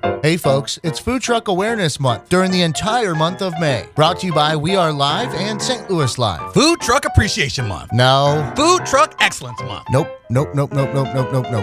Hey folks, it's Food Truck Awareness Month during the entire month of May. Brought to you by We Are Live and St. Louis Live. Food Truck Appreciation Month. No. Food Truck Excellence Month. Nope.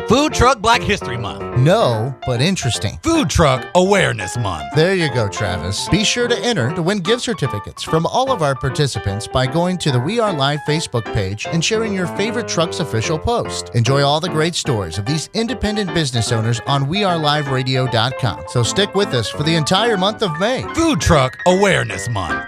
Food Truck Black History Month. No, but interesting. Food Truck Awareness Month. There you go, Travis. Be sure to enter to win gift certificates from all of our participants by going to the We Are Live Facebook page and sharing your favorite truck's official post. Enjoy all the great stories of these independent business owners on weareliveradio.com. So stick with us for the entire month of May. Food Truck Awareness Month.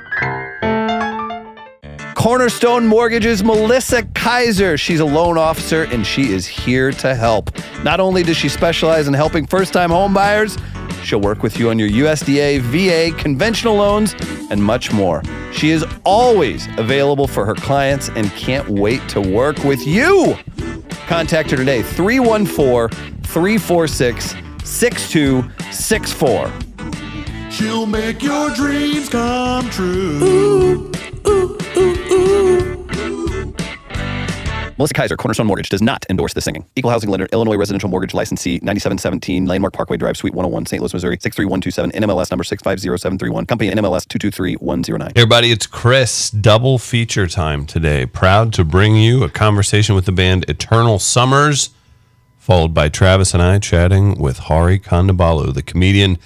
Cornerstone Mortgage's Melissa Kaiser. She's a loan officer, and she is here to help. Not only does she specialize in helping first-time home buyers, she'll work with you on your USDA, VA, conventional loans, and much more. She is always available for her clients and can't wait to work with you. Contact her today, 314-346-6264. She'll make your dreams come true. Ooh, ooh, ooh, ooh. Melissa Kaiser, Cornerstone Mortgage, does not endorse the singing. Equal housing lender, Illinois residential mortgage licensee, 9717 Landmark Parkway Drive, Suite 101, St. Louis, Missouri, 63127, NMLS number 650731, company NMLS 223109. Hey everybody, it's Chris. Double feature time today. Proud to bring you a conversation with the band Eternal Summers, followed by Travis and I chatting with Hari Kondabalu, the comedian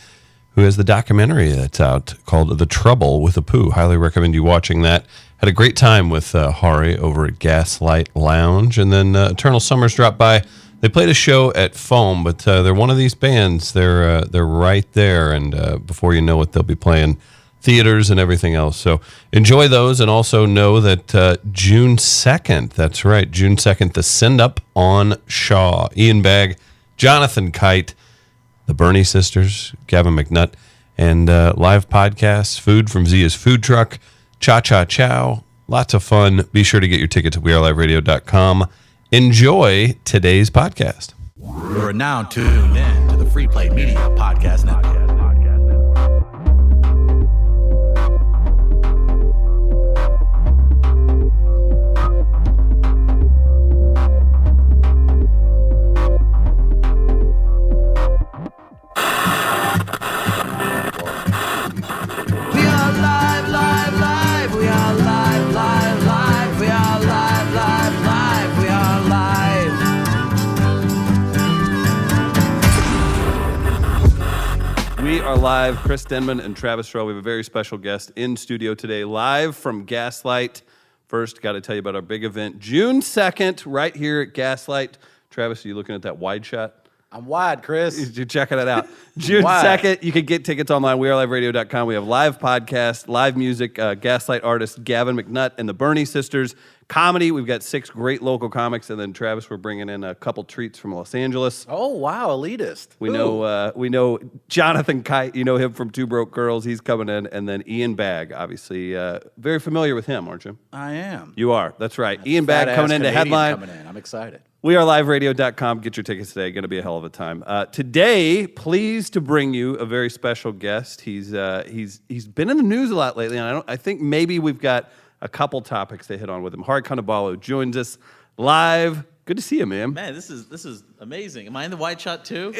who has the documentary that's out called The Trouble with a Poo. Highly recommend you watching that. Had a great time with Hari over at Gaslight Lounge. And then Eternal Summers dropped by. They played a show at Foam, but they're one of these bands. They're right there. And before you know it, they'll be playing theaters and everything else. So enjoy those, and also know that June 2nd, that's right, June 2nd, the Send Up on Shaw. Ian Bagg, Jonathan Kite, the Bernie Sisters, Gavin McNutt, and live podcasts, food from Zia's Food Truck, Cha Cha Chow. Lots of fun. Be sure to get your tickets at weareliveradio.com. Enjoy today's podcast. You're now tuned in to the Free Play Media Podcast Network. We are live. Chris Denman and Travis Terrell. We have a very special guest in studio today, live from Gaslight. First, got to tell you about our big event, June 2nd, right here at Gaslight. Travis, are you looking at that wide shot? I'm wide, Chris. You're checking it out. June 2nd, you can get tickets online, weareliveradio.com. We have live podcasts, live music, Gaslight artist Gavin McNutt and the Bernie Sisters. Comedy, we've got 6 great local comics, and then Travis, we're bringing in a couple treats from Los Angeles. Oh, wow, elitist. We know Jonathan Kite, you know him from Two Broke Girls, he's coming in, and then Ian Bagg, obviously, very familiar with him, aren't you? I am. You are, that's right. Ian Bagg coming in to headline. Coming in. I'm excited. weareliveradio.com. Get your tickets today. Going to be a hell of a time. Today, pleased to bring you a very special guest. He's been in the news a lot lately, and I think maybe we've got a couple topics to hit on with him. Hari Kondabalu joins us live. Good to see you, man. Man, this is amazing. Am I in the wide shot too?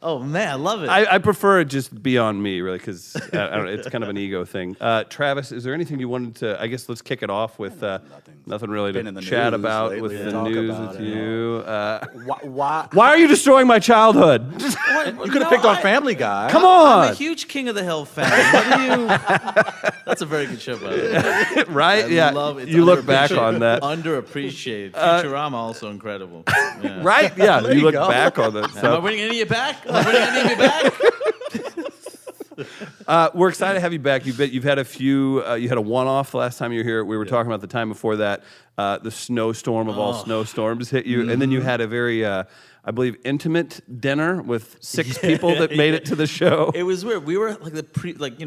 Oh man, I love it. I prefer it just be on me, really, because I don't know, it's kind of an ego thing. Travis, is there anything you wanted to? I guess let's kick it off with nothing really to chat about with the news with you. Why are you destroying my childhood? You could have picked on Family Guy. Come on. I'm a huge King of the Hill fan. What do you? That's a very good show, by the way. Right? I love it. You look back on that. Underappreciated. Futurama also incredible. Yeah. Right? Yeah. You look back on that. Am I winning any of you back? We're excited to have you back. You've had a few. You had a one-off the last time you were here. We were talking about the time before that. The snowstorm of all snowstorms hit you, and then you had a very, I believe, intimate dinner with 6 people that made it to the show. It was weird. We were like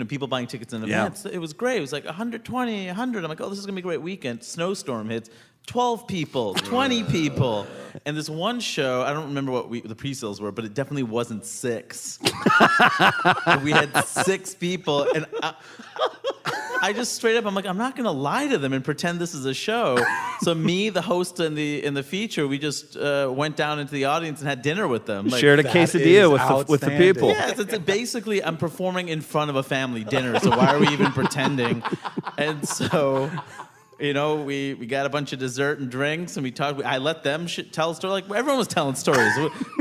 people buying tickets in advance. It was great. It was like 120, 100. I'm like, oh, this is gonna be a great weekend. Snowstorm hits. 12 people, 20 people. And this one show, I don't remember what the pre-sales were, but it definitely wasn't 6. We had 6 people. And I just straight up, I'm like, I'm not gonna lie to them and pretend this is a show. So me, the host in the feature, we just went down into the audience and had dinner with them. Like, Shared a quesadilla with the people. yeah, it's basically I'm performing in front of a family dinner. So why are we even pretending? And so. You know, we got a bunch of dessert and drinks, and we talked. I let them tell a story. Like, everyone was telling stories.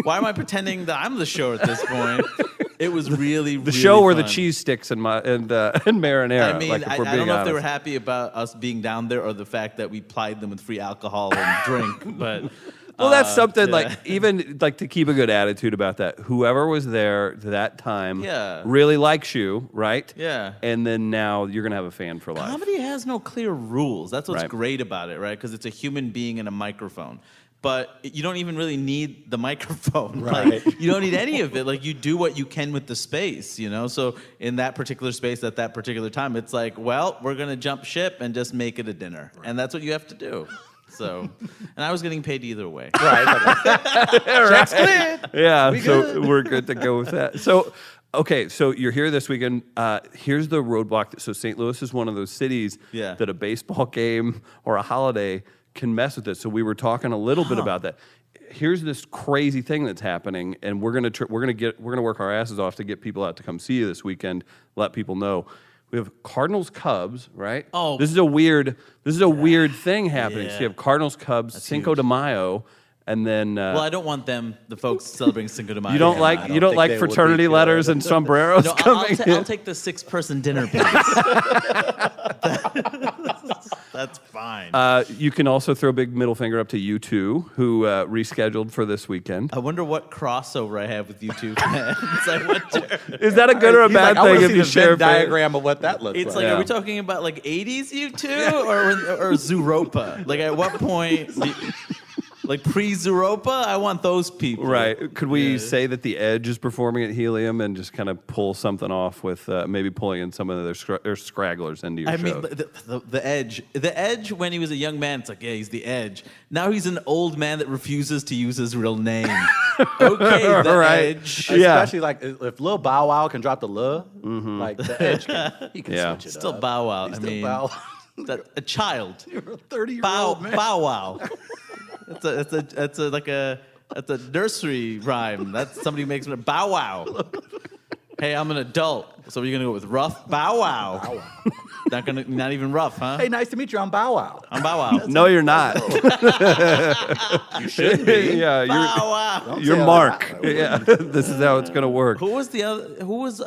Why am I pretending that I'm the show at this point? It was really, The show were fun. the cheese sticks and marinara. I mean, like, if I we're don't being know if they were honest. happy about us being down there or the fact that we plied them with free alcohol and drink. But Well, that's something yeah. like even like to keep a good attitude about that. Whoever was there that time Yeah. really likes you, right? Yeah. And then now you're gonna have a fan for life. Comedy has no clear rules. That's what's Right. great about it, right? Because it's a human being and a microphone. But you don't even really need the microphone. Right. Like, you don't need any of it. Like, you do what you can with the space, you know? So in that particular space at that particular time, it's like, well, we're going to jump ship and just make it a dinner. And that's what you have to do. So, and I was getting paid either way. Yeah, so we're good to go with that. So, okay, so you're here this weekend. Here's the roadblock. So St. Louis is one of those cities Yeah. that a baseball game or a holiday can mess with it. So we were talking a little bit about that. Here's this crazy thing that's happening, and we're gonna work our asses off to get people out to come see you this weekend. Let people know. We have Cardinals Cubs, right? Oh. This is a weird thing happening. So Yeah. you have Cardinals Cubs, Cinco de Mayo, and then Well, I don't want the folks celebrating Cinco de Mayo. you don't like don't you don't think like they would be fraternity good. letters and sombreros No, coming I'll in. take the 6-person dinner, please. That's fine. You can also throw a big middle finger up to U2, who rescheduled for this weekend. I wonder what crossover I have with you two fans. I wonder. Is that a good or a He's bad like, I thing want to if see you the share Venn diagram of what that looks It's like. like, are we talking about like 80s U2 or Zooropa? Like, at what point, like pre-Zooropa, I want those people. Right. Could we say that the Edge is performing at Helium and just kind of pull something off with maybe pulling in some of their scragglers into your I show? mean, the Edge. The Edge, when he was a young man, it's like, yeah, he's the Edge. Now he's an old man that refuses to use his real name. Okay, the Right. Edge. Yeah. Especially like if Lil Bow Wow can drop the like the Edge he can Yeah. switch it Still up. Bow Wow. He's I still mean, Bow a child. You're a 30-year-old man. Bow Wow. That's a nursery rhyme. That's somebody who makes it Bow Wow. Hey, I'm an adult. So you're gonna go with rough Bow Wow. Not even rough, huh? Hey, nice to meet you. I'm Bow Wow. I'm Bow Wow. No, you're not. You should be. Yeah, Bow Wow. you're say Mark. that. Yeah, this is how it's gonna work. Who was the other? Who was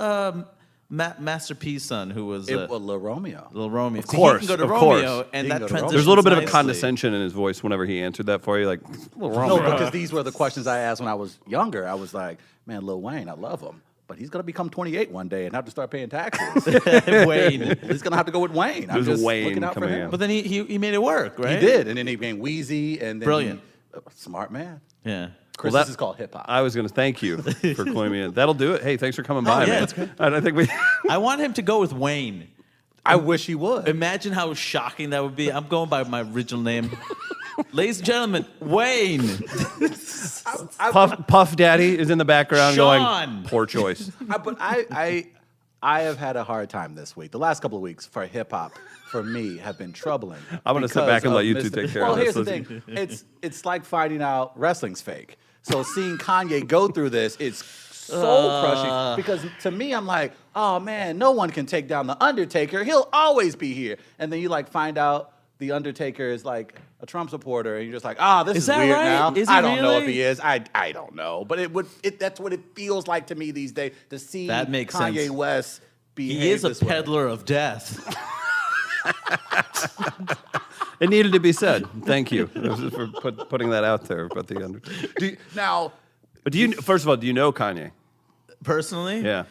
Master P's son? Who was It was Lil Romeo. Little Romeo? Of course, he can go to of Romeo, course. and He that can go to Romeo. transitions There's a little bit of nicely. condescension in his voice whenever he answered that for you, like little wrong. No, because these were the questions I asked when I was younger. I was like, man, Lil Wayne, I love him. But he's going to become 28 one day and have to start paying taxes. Wayne. He's going to have to go with Wayne. I'm There's a just Wayne looking out for coming him. out. But then he made it work, right? He did. And then he became Wheezy. And then Brilliant. Smart man. Yeah. Chris, Well, this is called hip hop. I was going to thank you for calling me in. That'll do it. Hey, thanks for coming by, yeah, man. it's good. And I think we. I want him to go with Wayne. I wish he would. Imagine how shocking that would be. I'm going by my original name. Ladies and gentlemen, Wayne. Puff Daddy is in the background Sean. going, poor choice. But I have had a hard time this week. The last couple of weeks for hip hop, for me, have been troubling. I'm gonna sit because back and let of you two Mr. take care well, of this. here's the thing. It's like finding out wrestling's fake. So seeing Kanye go through this, it's soul crushing. Because to me, I'm like, oh man, no one can take down the Undertaker. He'll always be here. And then you like find out the Undertaker is like a Trump supporter, and you're just like, this is that weird right? now. Is he I don't know if really? he is. I don't know, but that's what it feels like to me these days to see That makes Kanye sense. West behave He is a this way. peddler of death. It needed to be said. Thank you for putting that out there about the Undertaker. Now, Do you? First of all, do you know Kanye? Personally, Yeah.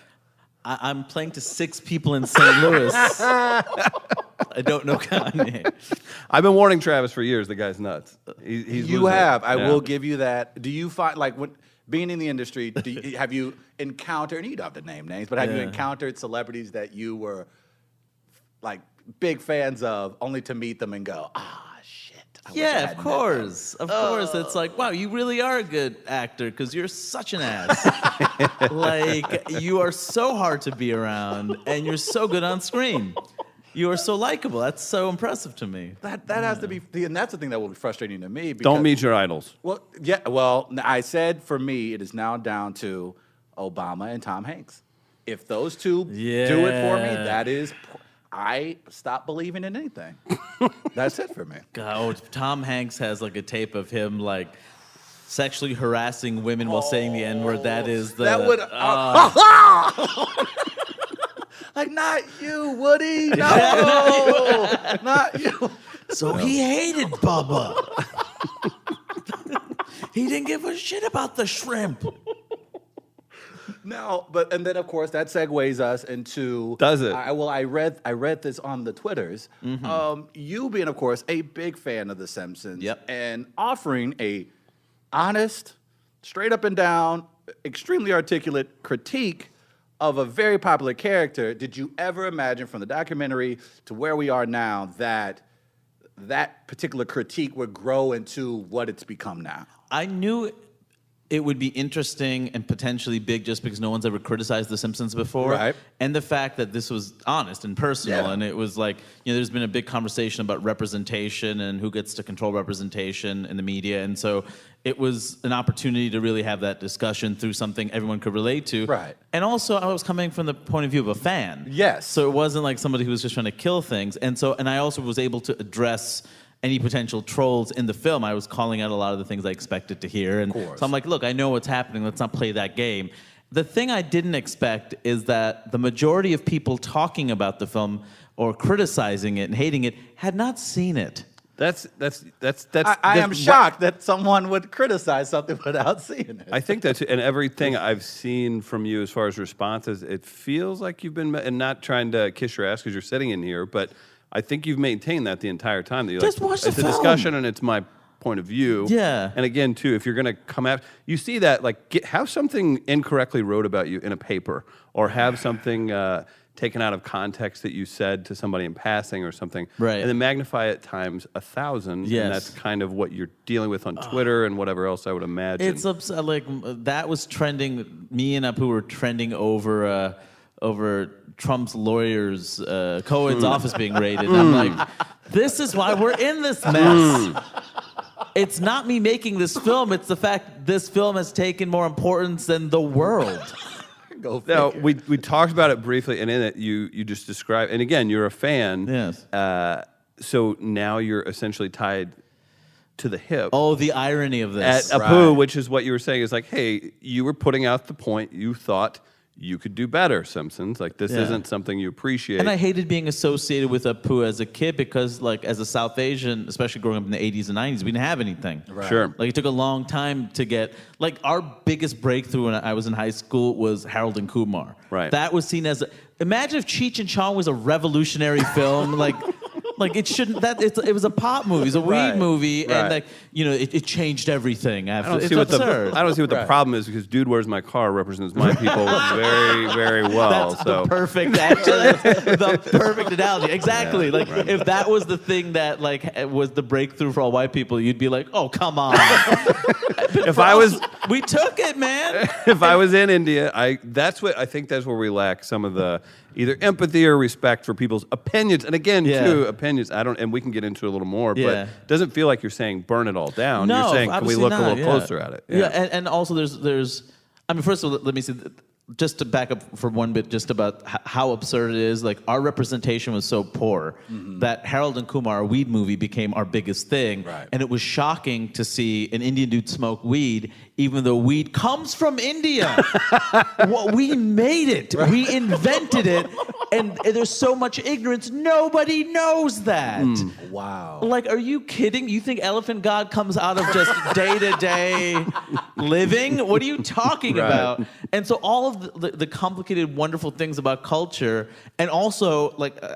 I'm playing to 6 people in St. Louis. I don't know Kanye. I've been warning Travis for years. The guy's nuts. He's you losing it. have. I Yeah. will give you that. Do you find like when being in the industry? Have you encountered? And you don't have to name names, but have you Yeah. encountered celebrities that you were like big fans of, only to meet them and go, shit. I wish I Yeah, had of met them." course. Of course. It's like, wow, you really are a good actor because you're such an ass. Like, you are so hard to be around and you're so good on screen. You are so likable. That's so impressive to me. That has to be, and that's the thing that will be frustrating to me. Because, Don't meet your idols. Well, yeah. Well, I said for me, it is now down to Obama and Tom Hanks. If those two do it for me, that is, I stop believing in anything. That's it for me. God, Tom Hanks has like a tape of him like sexually harassing women while saying the N-word. That is the. That would. Like, not you, Woody. No, not you. So he hated Bubba. He didn't give a shit about the shrimp. No, and then of course that segues us into. Does it? I read this on the Twitters. You being, of course, a big fan of The Simpsons. Yep. And offering a honest, straight up and down, extremely articulate critique of a very popular character. Did you ever imagine, from the documentary to where we are now, that particular critique would grow into what it's become now? I knew it would be interesting and potentially big just because no one's ever criticized The Simpsons before. Right. And the fact that this was honest and personal. Yeah. And it was like, there's been a big conversation about representation and who gets to control representation in the media. And so it was an opportunity to really have that discussion through something everyone could relate to. Right. And also, I was coming from the point of view of a fan. Yes. So it wasn't like somebody who was just trying to kill things. And I also was able to address any potential trolls in the film. I was calling out a lot of the things I expected to hear. And so I'm like, look, I know what's happening. Let's not play that game. The thing I didn't expect is that the majority of people talking about the film or criticizing it and hating it had not seen it. I am shocked that someone would criticize something without seeing it. I think that's, and everything I've seen from you as far as responses, it feels like you've been, and not trying to kiss your ass because you're sitting in here, but I think you've maintained that the entire time. That you're Just like, watch the it's a film. discussion and it's my point of view. Yeah. And again, too, if you're going to come out, you see that, like, have something incorrectly wrote about you in a paper, or have something taken out of context that you said to somebody in passing or something, right? And then magnify it times 1,000. Yes. And that's kind of what you're dealing with on Twitter and whatever else I would imagine. It's like that was trending. Me and Apu were trending over Trump's lawyers, Cohen's office being raided. And I'm like, this is why we're in this mess. It's not me making this film. It's the fact this film has taken more importance than the world. Go Now, figure. we talked about it briefly, and in it you just described, and again, you're a fan. Yes. So now you're essentially tied to the hip. Oh, the irony of this. At Apu, which is what you were saying, is like, hey, you were putting out the point, you thought you could do better, Simpsons. Like, this isn't something you appreciate. And I hated being associated with Apu as a kid because, like, as a South Asian, especially growing up in the 80s and 90s, we didn't have anything. Right. Sure. Like, it took a long time to get... Like, our biggest breakthrough when I was in high school was Harold and Kumar. Right. That was seen as... Imagine if Cheech and Chong was a revolutionary film. Like it shouldn't. It was a pop movie. It was a weed movie, and like it changed everything. After. It's absurd. I don't see what the problem is, because Dude, Where's My Car represents my people very, very well. That's the perfect the perfect analogy. Exactly. If that was the thing that was the breakthrough for all white people, you'd be like, oh, come on. We took it, man. If I was in India, I think that's where we lack some of the either empathy or respect for people's opinions. And again, too, opinions. And we can get into it a little more, but it doesn't feel like you're saying burn it all down. No, you're saying, can we look a little closer at it? Yeah, and also there's. I mean, first of all, let me see. Just to back up for one bit, just about how absurd it is. Like, our representation was so poor that Harold and Kumar, our weed movie, became our biggest thing. Right. And it was shocking to see an Indian dude smoke weed, even though weed comes from India. Well, we made it. Right. We invented it. And there's so much ignorance. Nobody knows that. Wow. Like, are you kidding? You think Elephant God comes out of just day-to-day living? What are you talking about? And so all of the complicated, wonderful things about culture, and also,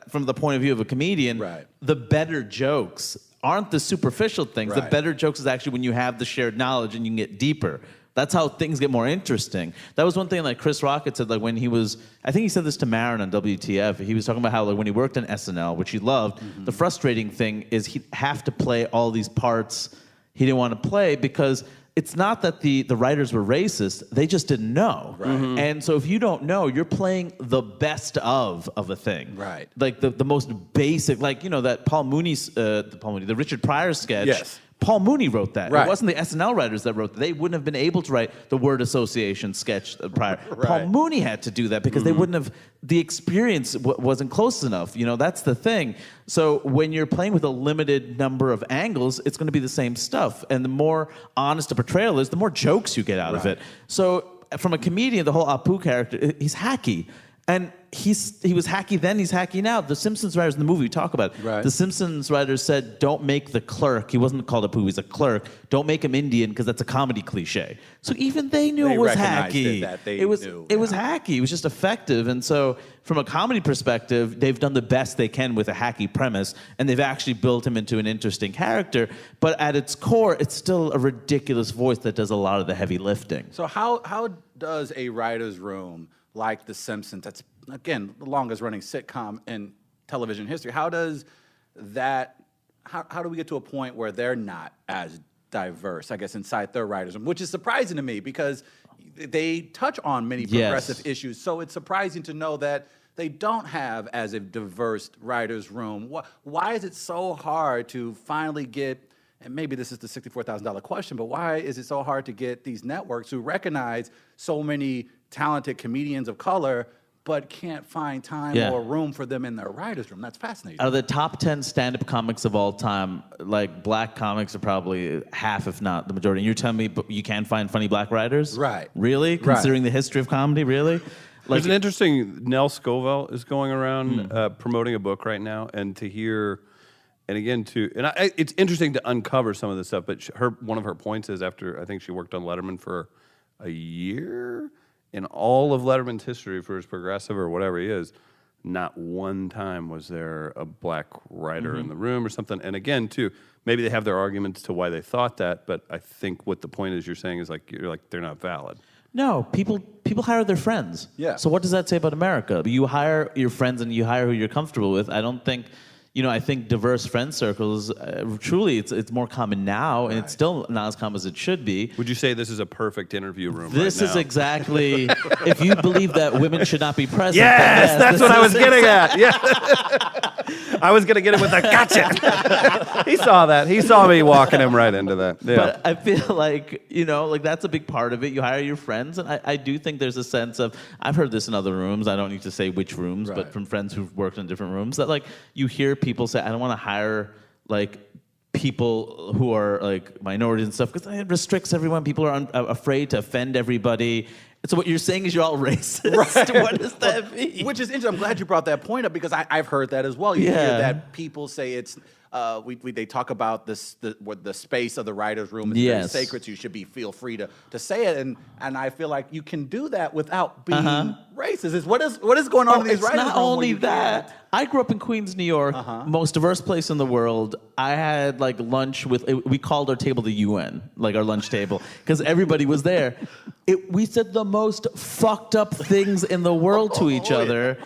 from the point of view of a comedian, the better jokes aren't the superficial things. The better jokes is actually when you have the shared knowledge and you can get deeper. That's how things get more interesting. That was one thing Chris Rock had said, when he was, I think he said this to Maron on WTF, he was talking about how when he worked on SNL, which he loved, the frustrating thing is he'd have to play all these parts he didn't want to play because it's not that the writers were racist, they just didn't know. Right. And so if you don't know, you're playing the best of a thing. Right. Like the most basic, like, that the Richard Pryor sketch. Yes. Paul Mooney wrote that. Right. It wasn't the SNL writers that wrote that. They wouldn't have been able to write the word association sketch prior. Right. Paul Mooney had to do that because they wouldn't have, the experience wasn't close enough. That's the thing. So when you're playing with a limited number of angles, it's going to be the same stuff. And the more honest a portrayal is, the more jokes you get out of it. So from a comedian, the whole Apu character, he's hacky. And he was hacky then, he's hacky now. The Simpsons writers in the movie talk about it. Right. The Simpsons writers said, don't make the clerk, he wasn't called Apu, he's a clerk, don't make him Indian because that's a comedy cliche. So even they knew it was recognized hacky. it was hacky, it was just effective. And so from a comedy perspective, they've done the best they can with a hacky premise, and they've actually built him into an interesting character. But at its core, it's still a ridiculous voice that does a lot of the heavy lifting. So how does a writer's room like The Simpsons, that's, again, the longest running sitcom in television history, how do we get to a point where they're not as diverse, I guess, inside their writers' room, which is surprising to me because they touch on many progressive issues. So it's surprising to know that they don't have as a diverse writers' room. Why is it so hard to finally get, and maybe this is the $64,000 question, but why is it so hard to get these networks who recognize so many talented comedians of color but can't find time or room for them in their writer's room? That's fascinating. Out of the top 10 stand-up comics of all time, like black comics are probably half, if not the majority. And you're telling me you can't find funny black writers? Right. Really? Considering the history of comedy, really? There's an interesting, Nell Scovell is going around promoting a book right now, and to hear, and again, it's interesting to uncover some of this stuff, but one of her points is after, I think she worked on Letterman for a year, in all of Letterman's history for his progressive or whatever he is, not one time was there a black writer in the room or something. And again, too, maybe they have their arguments to why they thought that, but I think what the point is you're saying is they're not valid. No, people hire their friends. Yeah. So what does that say about America? You hire your friends and you hire who you're comfortable with. I don't think, I think diverse friend circles, truly, it's more common now, and it's still not as common as it should be. Would you say this is a perfect interview room This right now? is exactly, if you believe that women should not be present. Yes, that's what I was getting at. Yeah. I was going to get it with a gotcha. He saw that. He saw me walking him right into that. Yeah. But I feel like, that's a big part of it. You hire your friends, and I do think there's a sense of, I've heard this in other rooms, I don't need to say which rooms, but from friends who've worked in different rooms, that you hear people say, I don't want to hire people who are minorities and stuff because it restricts everyone. People are afraid to offend everybody. So what you're saying is you're all racist. Right. What does that mean? Which is interesting. I'm glad you brought that point up because I've heard that as well. You hear that people say it's they talk about the space of the writer's room is very sacred, so you should feel free to say it, and I feel like you can do that without being racist. What is going on in these writers' rooms? Not only that. I grew up in Queens, New York, most diverse place in the world. I had lunch with, we called our table the UN, our lunch table, because everybody was there. We said the most fucked up things in the world to each other,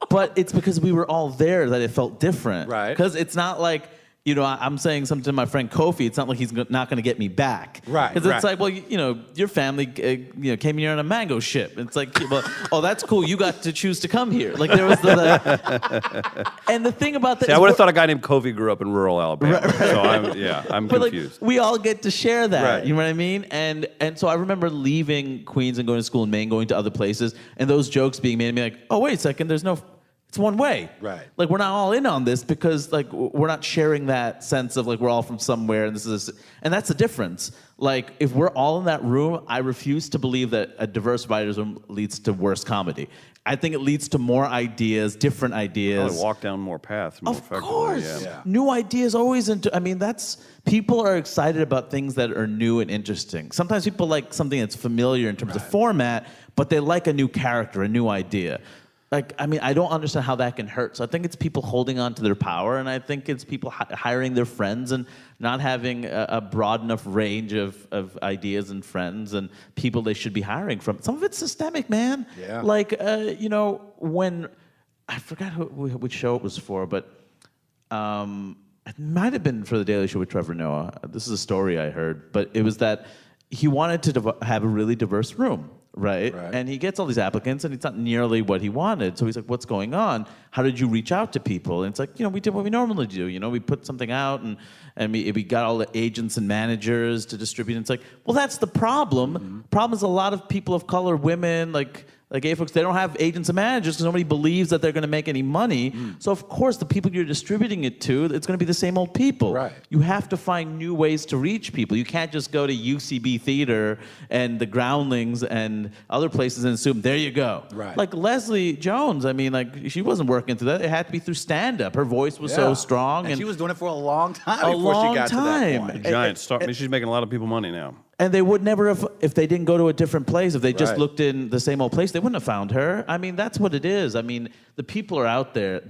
but it's because we were all there that it felt different. Right. Because it's not like, I'm saying something to my friend Kofi. It's not like he's not going to get me back. Right. Because it's like, well, your family, came here on a mango ship. It's like, well, oh, that's cool. You got to choose to come here. There was and the thing about that, I would have thought a guy named Kofi grew up in rural Alabama. So I'm but confused. We all get to share that. Right. You know what I mean? And so I remember leaving Queens and going to school in Maine, going to other places, and those jokes being made, and me oh, wait a second, it's one way. Right. We're not all in on this because we're not sharing that sense of we're all from somewhere and and that's the difference. If we're all in that room, I refuse to believe that a diverse writer's room leads to worse comedy. I think it leads to more ideas, different ideas. Probably walk down more paths more Of effectively. course. Yeah. New ideas always people are excited about things that are new and interesting. Sometimes people like something that's familiar in terms of format, but they like a new character, a new idea. I don't understand how that can hurt. So I think it's people holding on to their power, and I think it's people hiring their friends and not having a broad enough range of ideas and friends and people they should be hiring from. Some of it's systemic, man. Yeah. When I forgot which show it was for, but it might have been for the Daily Show with Trevor Noah. This is a story I heard, but it was that he wanted to have a really diverse room, right? And he gets all these applicants, and it's not nearly what he wanted. So he's like, what's going on? How did you reach out to people? And it's like, we did what we normally do. We put something out, and we got all the agents and managers to distribute. And it's like, well, that's the problem. Problem is a lot of people of color, women, like gay folks, they don't have agents and managers because nobody believes that they're going to make any money. So, of course, the people you're distributing it to, it's going to be the same old people. Right. You have to find new ways to reach people. You can't just go to UCB Theater and the Groundlings and other places and assume, there you go. Right. Like Leslie Jones, she wasn't working through that. It had to be through stand-up. Her voice was so strong. And she was doing it for a long time before she got to that point. Giant star. She's making a lot of people money now. And they would never have, if they didn't go to a different place, if they just looked in the same old place, they wouldn't have found her. That's what it is. The people are out there.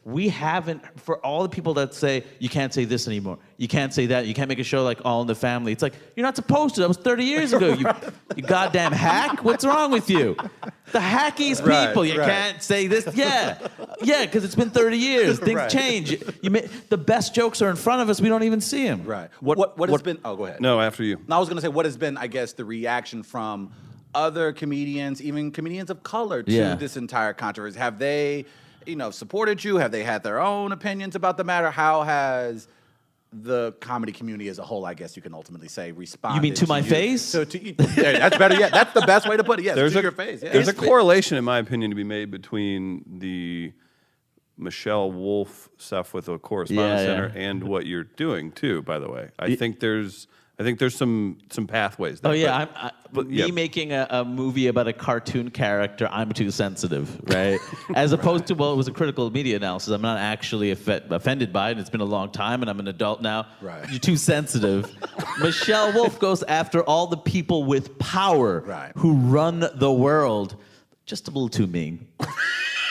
We haven't, for all the people that say, you can't say this anymore, you can't say that, you can't make a show like All in the Family. It's like, you're not supposed to. That was 30 years ago, you goddamn hack. What's wrong with you? The hackiest people, you can't say this. Yeah, because it's been 30 years. Things change. The best jokes are in front of us. We don't even see them. Right. What has been, oh, go ahead. No, after you. No, I was going to say, what has been, I guess, the reaction from other comedians, even comedians of color, to this entire controversy? Have they, supported you? Have they had their own opinions about the matter? How has the comedy community as a whole, I guess you can ultimately say, responded? You mean to my face? So that's better. Yeah, that's the best way to put it. Yes, to your face. Yeah. There's a correlation, in my opinion, to be made between the Michelle Wolf stuff with the Correspondence Center and what you're doing too. By the way, I think there's some pathways there. Oh yeah, me making a movie about a cartoon character, I'm too sensitive, right? As opposed to, it was a critical media analysis. I'm not actually offended by it. It's been a long time, and I'm an adult now. Right. You're too sensitive. Michelle Wolf goes after all the people with power who run the world. Just a little too mean.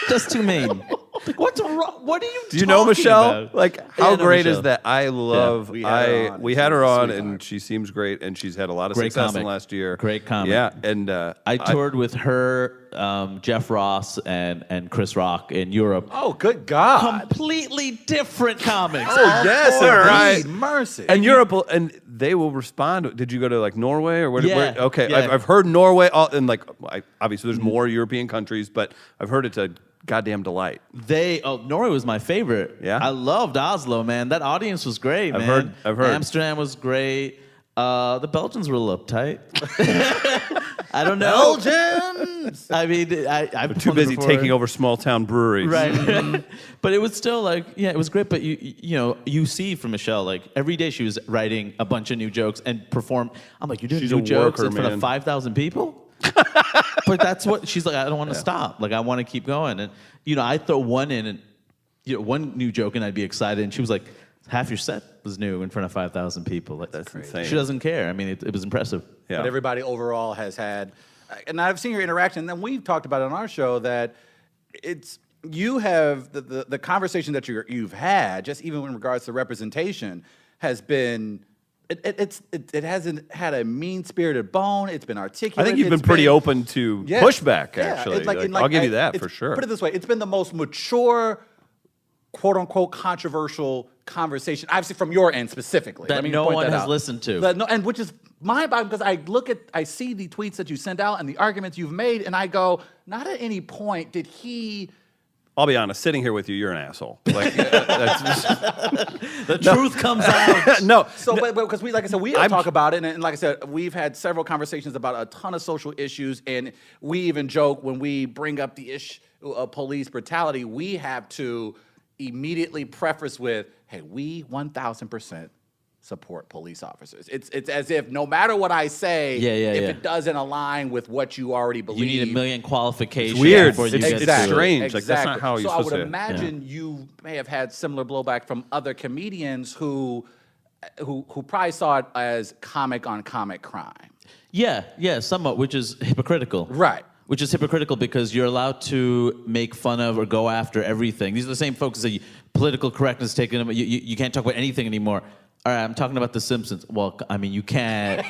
Just too mean. Like, what's wrong? What are you talking about? Do you know Michelle? Like, how great Michelle. is that? I love. We had her on, and she seems great, and she's had a lot of success in last year. Great comic. Yeah, and I toured with her, Jeff Ross, and Chris Rock in Europe. Oh, good God! Completely different comics. Oh yes, right. Mercy. And Europe, and they will respond. Did you go to like Norway or where? Yeah. Okay, Yeah. I've heard Norway, and like obviously there's more European countries, but I've heard it's a goddamn delight. Norway was my favorite. Yeah? I loved Oslo, man. That audience was great, I've man. heard. Amsterdam was great. The Belgians were a little uptight. I don't know. Belgians. They're too busy taking over small town breweries. Right. But it was still it was great. But you see from Michelle, like every day she was writing a bunch of new jokes and perform. I'm like, you're doing She's new a jokes worker, in front man. of 5,000 people? But that's what she's like. I don't want to stop. Like I want to keep going. And I throw one in, and one new joke, and I'd be excited. And she was like, half your set was new in front of 5,000 people. Like, That's insane. She doesn't care. It was impressive. Yeah. But everybody overall has had, and I've seen your interaction, and then we've talked about it on our show that you have the conversation that you've had, just even in regards to representation, has been. It hasn't had a mean-spirited bone. It's been articulate. I think you've been pretty open to pushback, actually. I'll give you that for sure. Put it this way: it's been the most mature, quote-unquote, controversial conversation, obviously from your end specifically. That Let me no point one that has out. listened to. And which is mind-boggling because I see the tweets that you send out and the arguments you've made, and I go, not at any point did he. I'll be honest, sitting here with you, you're an asshole. Like, The truth comes out. no. So, but because we, like I said, we talk about it, and like I said, we've had several conversations about a ton of social issues, and we even joke when we bring up the issue of police brutality, we have to immediately preface with, "Hey, we 1,000% support police officers." It's as if no matter what I say, if it doesn't align with what you already believe, You need a million qualifications. It's weird. Before you It's get exactly. to it. strange. Exactly. Like, that's not how you're so I supposed would to- imagine you may have had similar blowback from other comedians who probably saw it as comic on comic crime. Yeah, somewhat, which is hypocritical. Right. Which is hypocritical because you're allowed to make fun of or go after everything. These are the same folks that say political correctness taken. You can't talk about anything anymore. All right, I'm talking about The Simpsons. Well, I mean, you can't.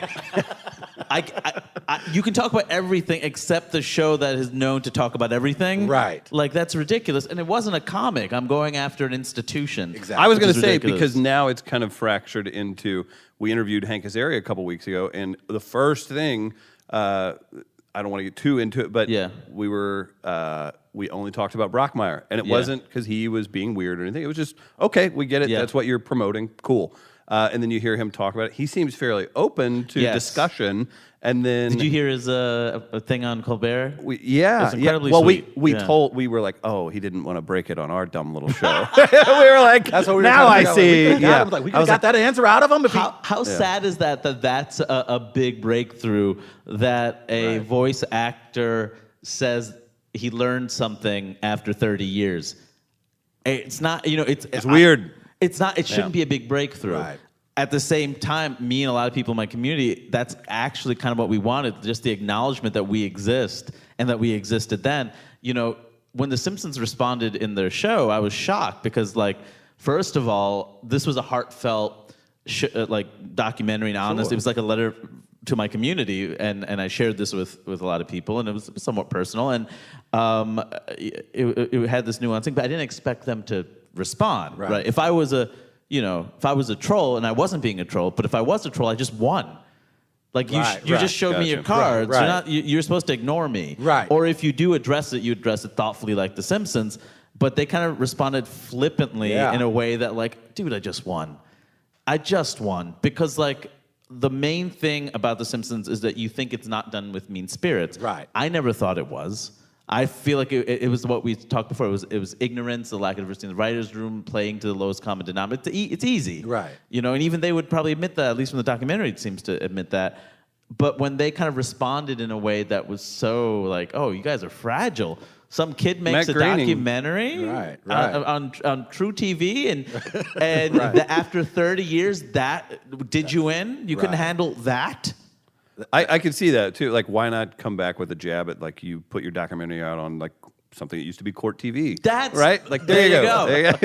You can talk about everything except the show that is known to talk about everything. Right. Like, that's ridiculous. And it wasn't a comic. I'm going after an institution. Exactly. I was going to say, ridiculous. because now it's kind of fractured into, we interviewed Hank Azaria a couple weeks ago, and the first thing, I don't want to get too into it, but we only talked about Brockmire, and it wasn't because he was being weird or anything. It was just, okay, we get it. Yeah. That's what you're promoting. Cool. And then you hear him talk about it. He seems fairly open to discussion. And then did you hear his thing on Colbert? It was It's incredibly Well, sweet. we were like, oh, he didn't want to break it on our dumb little show. we were like, That's what we were now I see. we could have got that answer out of him. If How sad is that's a big breakthrough that a voice actor says he learned something after 30 years. It's not, it's weird. It's not. It shouldn't be a big breakthrough. Right. At the same time, me and a lot of people in my community, that's actually kind of what we wanted, just the acknowledgement that we exist and that we existed then. When The Simpsons responded in their show, I was shocked because, first of all, this was a heartfelt documentary and honest. It was like a letter to my community, and I shared this with a lot of people, and it was somewhat personal, and it had this nuancing, but I didn't expect them to respond. Right? If I was a troll, and I wasn't being a troll, but if I was a troll, I just won. You just showed me your cards. You're supposed to ignore me. Right. Or if you do address it, you address it thoughtfully, like The Simpsons. But they kind of responded flippantly in a way that, dude, I just won. I just won because the main thing about The Simpsons is that you think it's not done with mean spirits. Right. I never thought it was. I feel like it was what we talked before. It was ignorance, the lack of diversity in the writer's room, playing to the lowest common denominator. It's easy. Right. And even they would probably admit that, at least from the documentary it seems to admit that. But when they kind of responded in a way that was so oh, you guys are fragile. Some kid makes Matt a Groening. documentary Right. on TruTV, and after 30 years, that did you in? You couldn't handle that? I could see that too. Why not come back with a jab at you put your documentary out on something that used to be Court TV? That's right. There you go. There you go.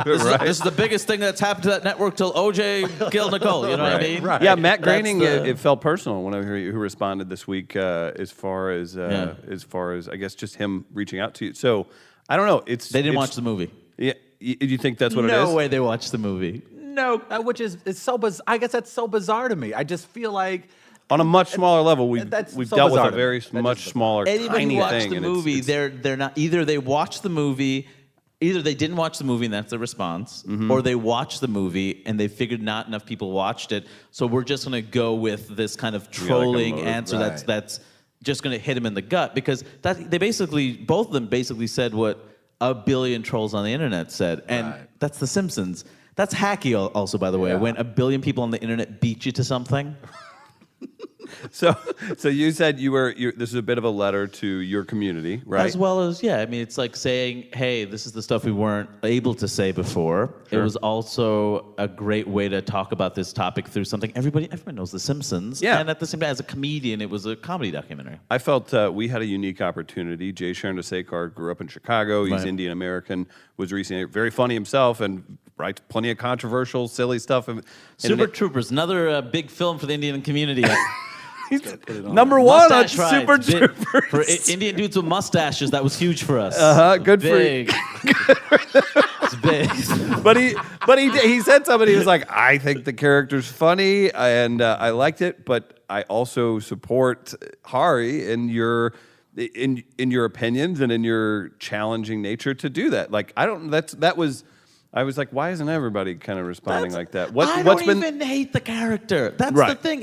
This is the biggest thing that's happened to that network till OJ killed Nicole. You know what I mean? Right. Yeah, Matt Groening. That's It felt personal when I heard who responded this week. As far as I guess just him reaching out to you. So I don't know. They didn't watch the movie. Yeah. You think that's what it is? No way they watched the movie. No. which is so bizarre. I guess that's so bizarre to me. I just feel like. On a much smaller level, we've That's dealt so with bizarre a to very me. much smaller, Anybody tiny who watched thing. the and movie, it's- they're not either they watched the movie, either they didn't watch the movie and that's their response, or they watched the movie and they figured not enough people watched it, so we're just going to go with this kind of trolling answer that's just going to hit them in the gut because both of them basically said what a billion trolls on the internet said, and that's The Simpsons. That's hacky also, by the way, when a billion people on the internet beat you to something. So you said this is a bit of a letter to your community, right? As well as, it's like saying, hey, this is the stuff we weren't able to say before. Sure. It was also a great way to talk about this topic through something everybody knows, The Simpsons. Yeah. And at the same time, as a comedian, it was a comedy documentary. I felt we had a unique opportunity. Jay Sharon grew up in Chicago. He's Indian American, was recently very funny himself, and writes plenty of controversial, silly stuff. Super Troopers, another big film for the Indian community. Number one on Mustache rides. Super Troopers. For Indian dudes with mustaches, that was huge for us. Good big. for you. It's big. But he said something. He was like, I think the character's funny, and I liked it, but I also support Hari in your opinions and in your challenging nature to do that. I was like, why isn't everybody kind of responding like that? I don't even hate the character. That's the thing.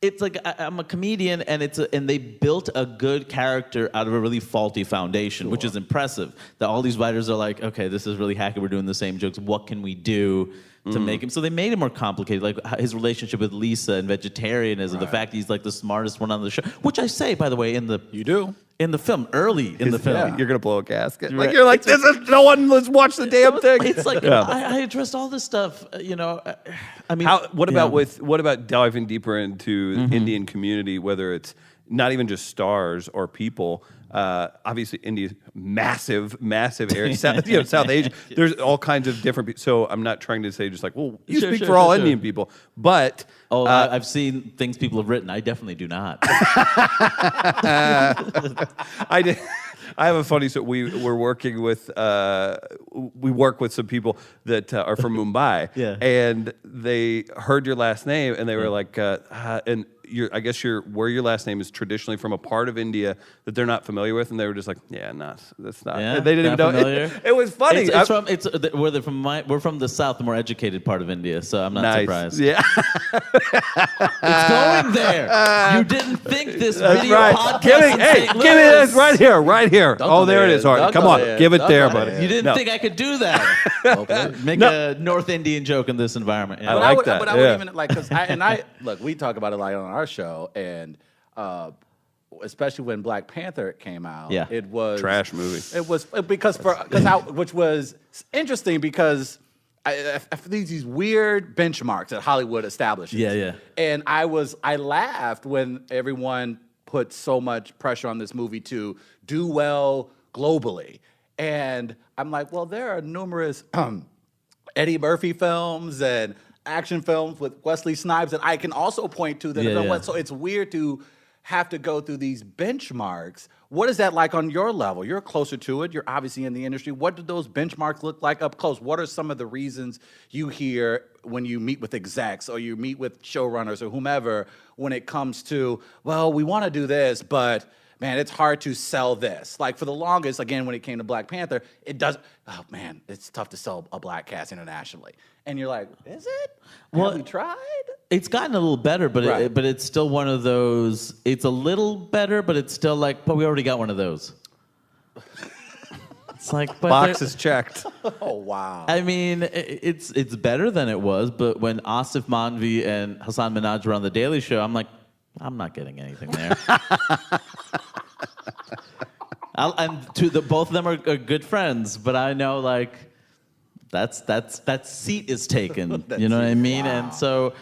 It's like I'm a comedian, and they built a good character out of a really faulty foundation, which is impressive. That all these writers are like, okay, this is really hacky. We're doing the same jokes. What can we do to make him? So they made it more complicated, like his relationship with Lisa and vegetarianism. The fact he's like the smartest one on the show, which I say, by the way, in the film, early in the film. You're gonna blow a gasket. Right. You're like, no one. Let's watch the damn thing. It's like I addressed all this stuff. I mean, What about diving deeper into Indian community? Whether it's not even just stars or people. Obviously, India, massive area. South Asia. There's all kinds of different people. So I'm not trying to say just like, well, you speak for all Indian people, but I've seen things people have written. I definitely do not. I did. I have a funny. So we're working with. We work with some people that are from Mumbai, and they heard your last name, and they were like, and I guess where your last name is traditionally from a part of India that they're not familiar with, and they were just like, that's not. Yeah, they didn't even know. It was funny. We're from the south, the more educated part of India, so I'm not surprised. Yeah, it's going there. You didn't think this video podcast? Give me this right here. There it is. All right, come on, give it there, buddy. You didn't think I could do that? Make a North Indian joke in this environment. I like that. But I wouldn't even like because look, we talk about it like on our show, and especially when Black Panther came out, it was trash movie. It was which was interesting because I these weird benchmarks that Hollywood establishes. Yeah. And I laughed when everyone put so much pressure on this movie to do well globally, and I'm like, well, there are numerous Eddie Murphy films and action films with Wesley Snipes that I can also point to that so it's weird to have to go through these benchmarks. What is that like on your level? You're closer to it. You're obviously in the industry. What do those benchmarks look like up close? What are some of the reasons you hear when you meet with execs or you meet with showrunners or whomever when it comes to, well, we want to do this, but man, it's hard to sell this. Like for the longest, again, when it came to Black Panther, it's tough to sell a black cast internationally. And you're like, is it? Have we tried? It's gotten a little better, but it's still one of those. It's a little better, but it's still like, but we already got one of those. It's like, but box is checked. Oh wow! I mean, it's better than it was, but when Asif Manvi and Hassan Minhaj were on the Daily Show, I'm like, I'm not getting anything there. Both of them are good friends, but I know like that seat is taken. You know what I mean? Wow. And so.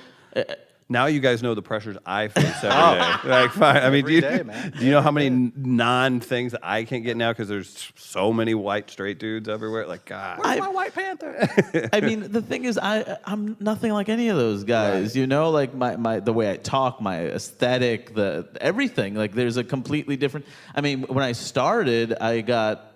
Now you guys know the pressures I face every day. Like, fine. I mean, do you know how many non-things that I can't get now because there's so many white straight dudes everywhere? Like, God. Where's my White Panther? I mean, the thing is, I'm nothing like any of those guys. Right. You know, like my the way I talk, my aesthetic, everything. Like, there's a completely different. I mean, when I started, I got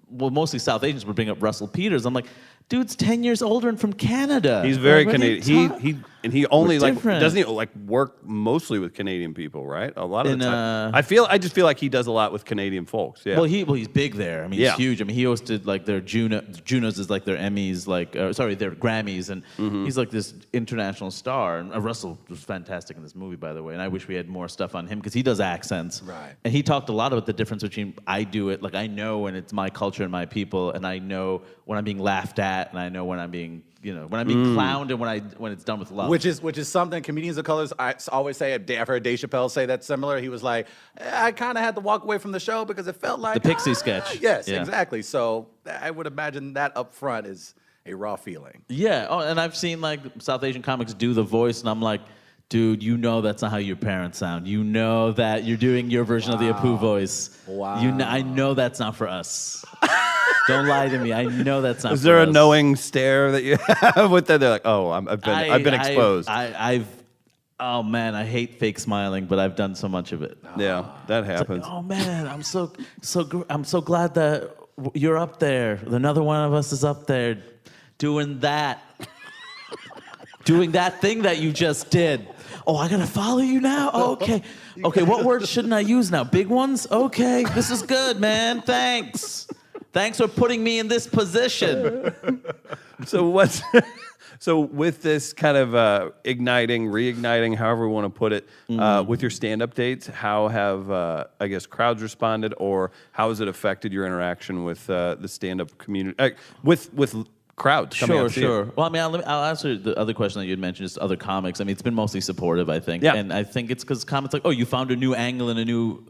mostly South Asians would bring up Russell Peters. I'm like, dude's 10 years older and from Canada. He's very Canadian. He only doesn't he like work mostly with Canadian people, right? A lot of the time. I just feel like he does a lot with Canadian folks. Yeah. Well, he's big there. I mean, he's huge. I mean, he hosted like their Junos is like their Emmys, their Grammys, and he's like this international star. And Russell was fantastic in this movie, by the way. And I wish we had more stuff on him because he does accents. Right. And he talked a lot about the difference between I do it, like I know when it's my culture and my people, and I know when I'm being laughed at, and I know when I'm being clowned, and when it's done with love. Which is something comedians of colors I always say. I've heard Dave Chappelle say that similar. He was like, I kind of had to walk away from the show because it felt like the Pixie sketch. Yes, exactly. So I would imagine that up front is a raw feeling. Yeah. Oh, and I've seen like South Asian comics do the voice, and I'm like, dude, you know that's not how your parents sound. You know that you're doing your version of the Apu voice. Wow. I know that's not for us. Don't lie to me. I know that's not. Is there a knowing stare that you have with that? They're like, oh, I've been exposed. Oh man, I hate fake smiling, but I've done so much of it. Yeah, that happens. Like, oh man, I'm so glad that you're up there. Another one of us is up there, doing that thing that you just did. Oh, I gotta follow you now? Oh, okay. Okay, what words shouldn't I use now? Big ones? Okay, this is good, man. Thanks. Thanks for putting me in this position. So with this kind of reigniting, however we want to put it, with your stand-up dates, how have, I guess, crowds responded, or how has it affected your interaction with the stand-up community, with crowds? Sure. Well, I mean, I'll answer the other question that you had mentioned, just other comics. I mean, it's been mostly supportive, I think. Yeah. And I think it's because comics like, oh, you found a new angle and a new...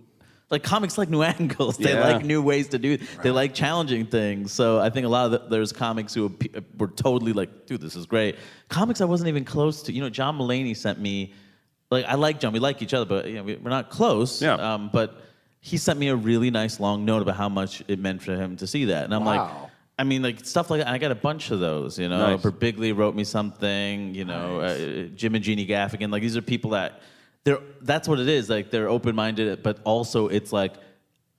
Like, comics like new angles. They like new ways to do it. Right. They like challenging things. So I think a lot of there's comics who were totally like, dude, this is great. Comics I wasn't even close to. You know, John Mulaney sent me like I like John, we like each other, but we're not close. Yeah. But he sent me a really nice long note about how much it meant for him to see that, and I'm like, I mean, like stuff like that. I got a bunch of those. Nice. Bigley wrote me something. Jim and Jeannie Gaffigan. Like these are people that that's what it is. Like they're open-minded, but also it's like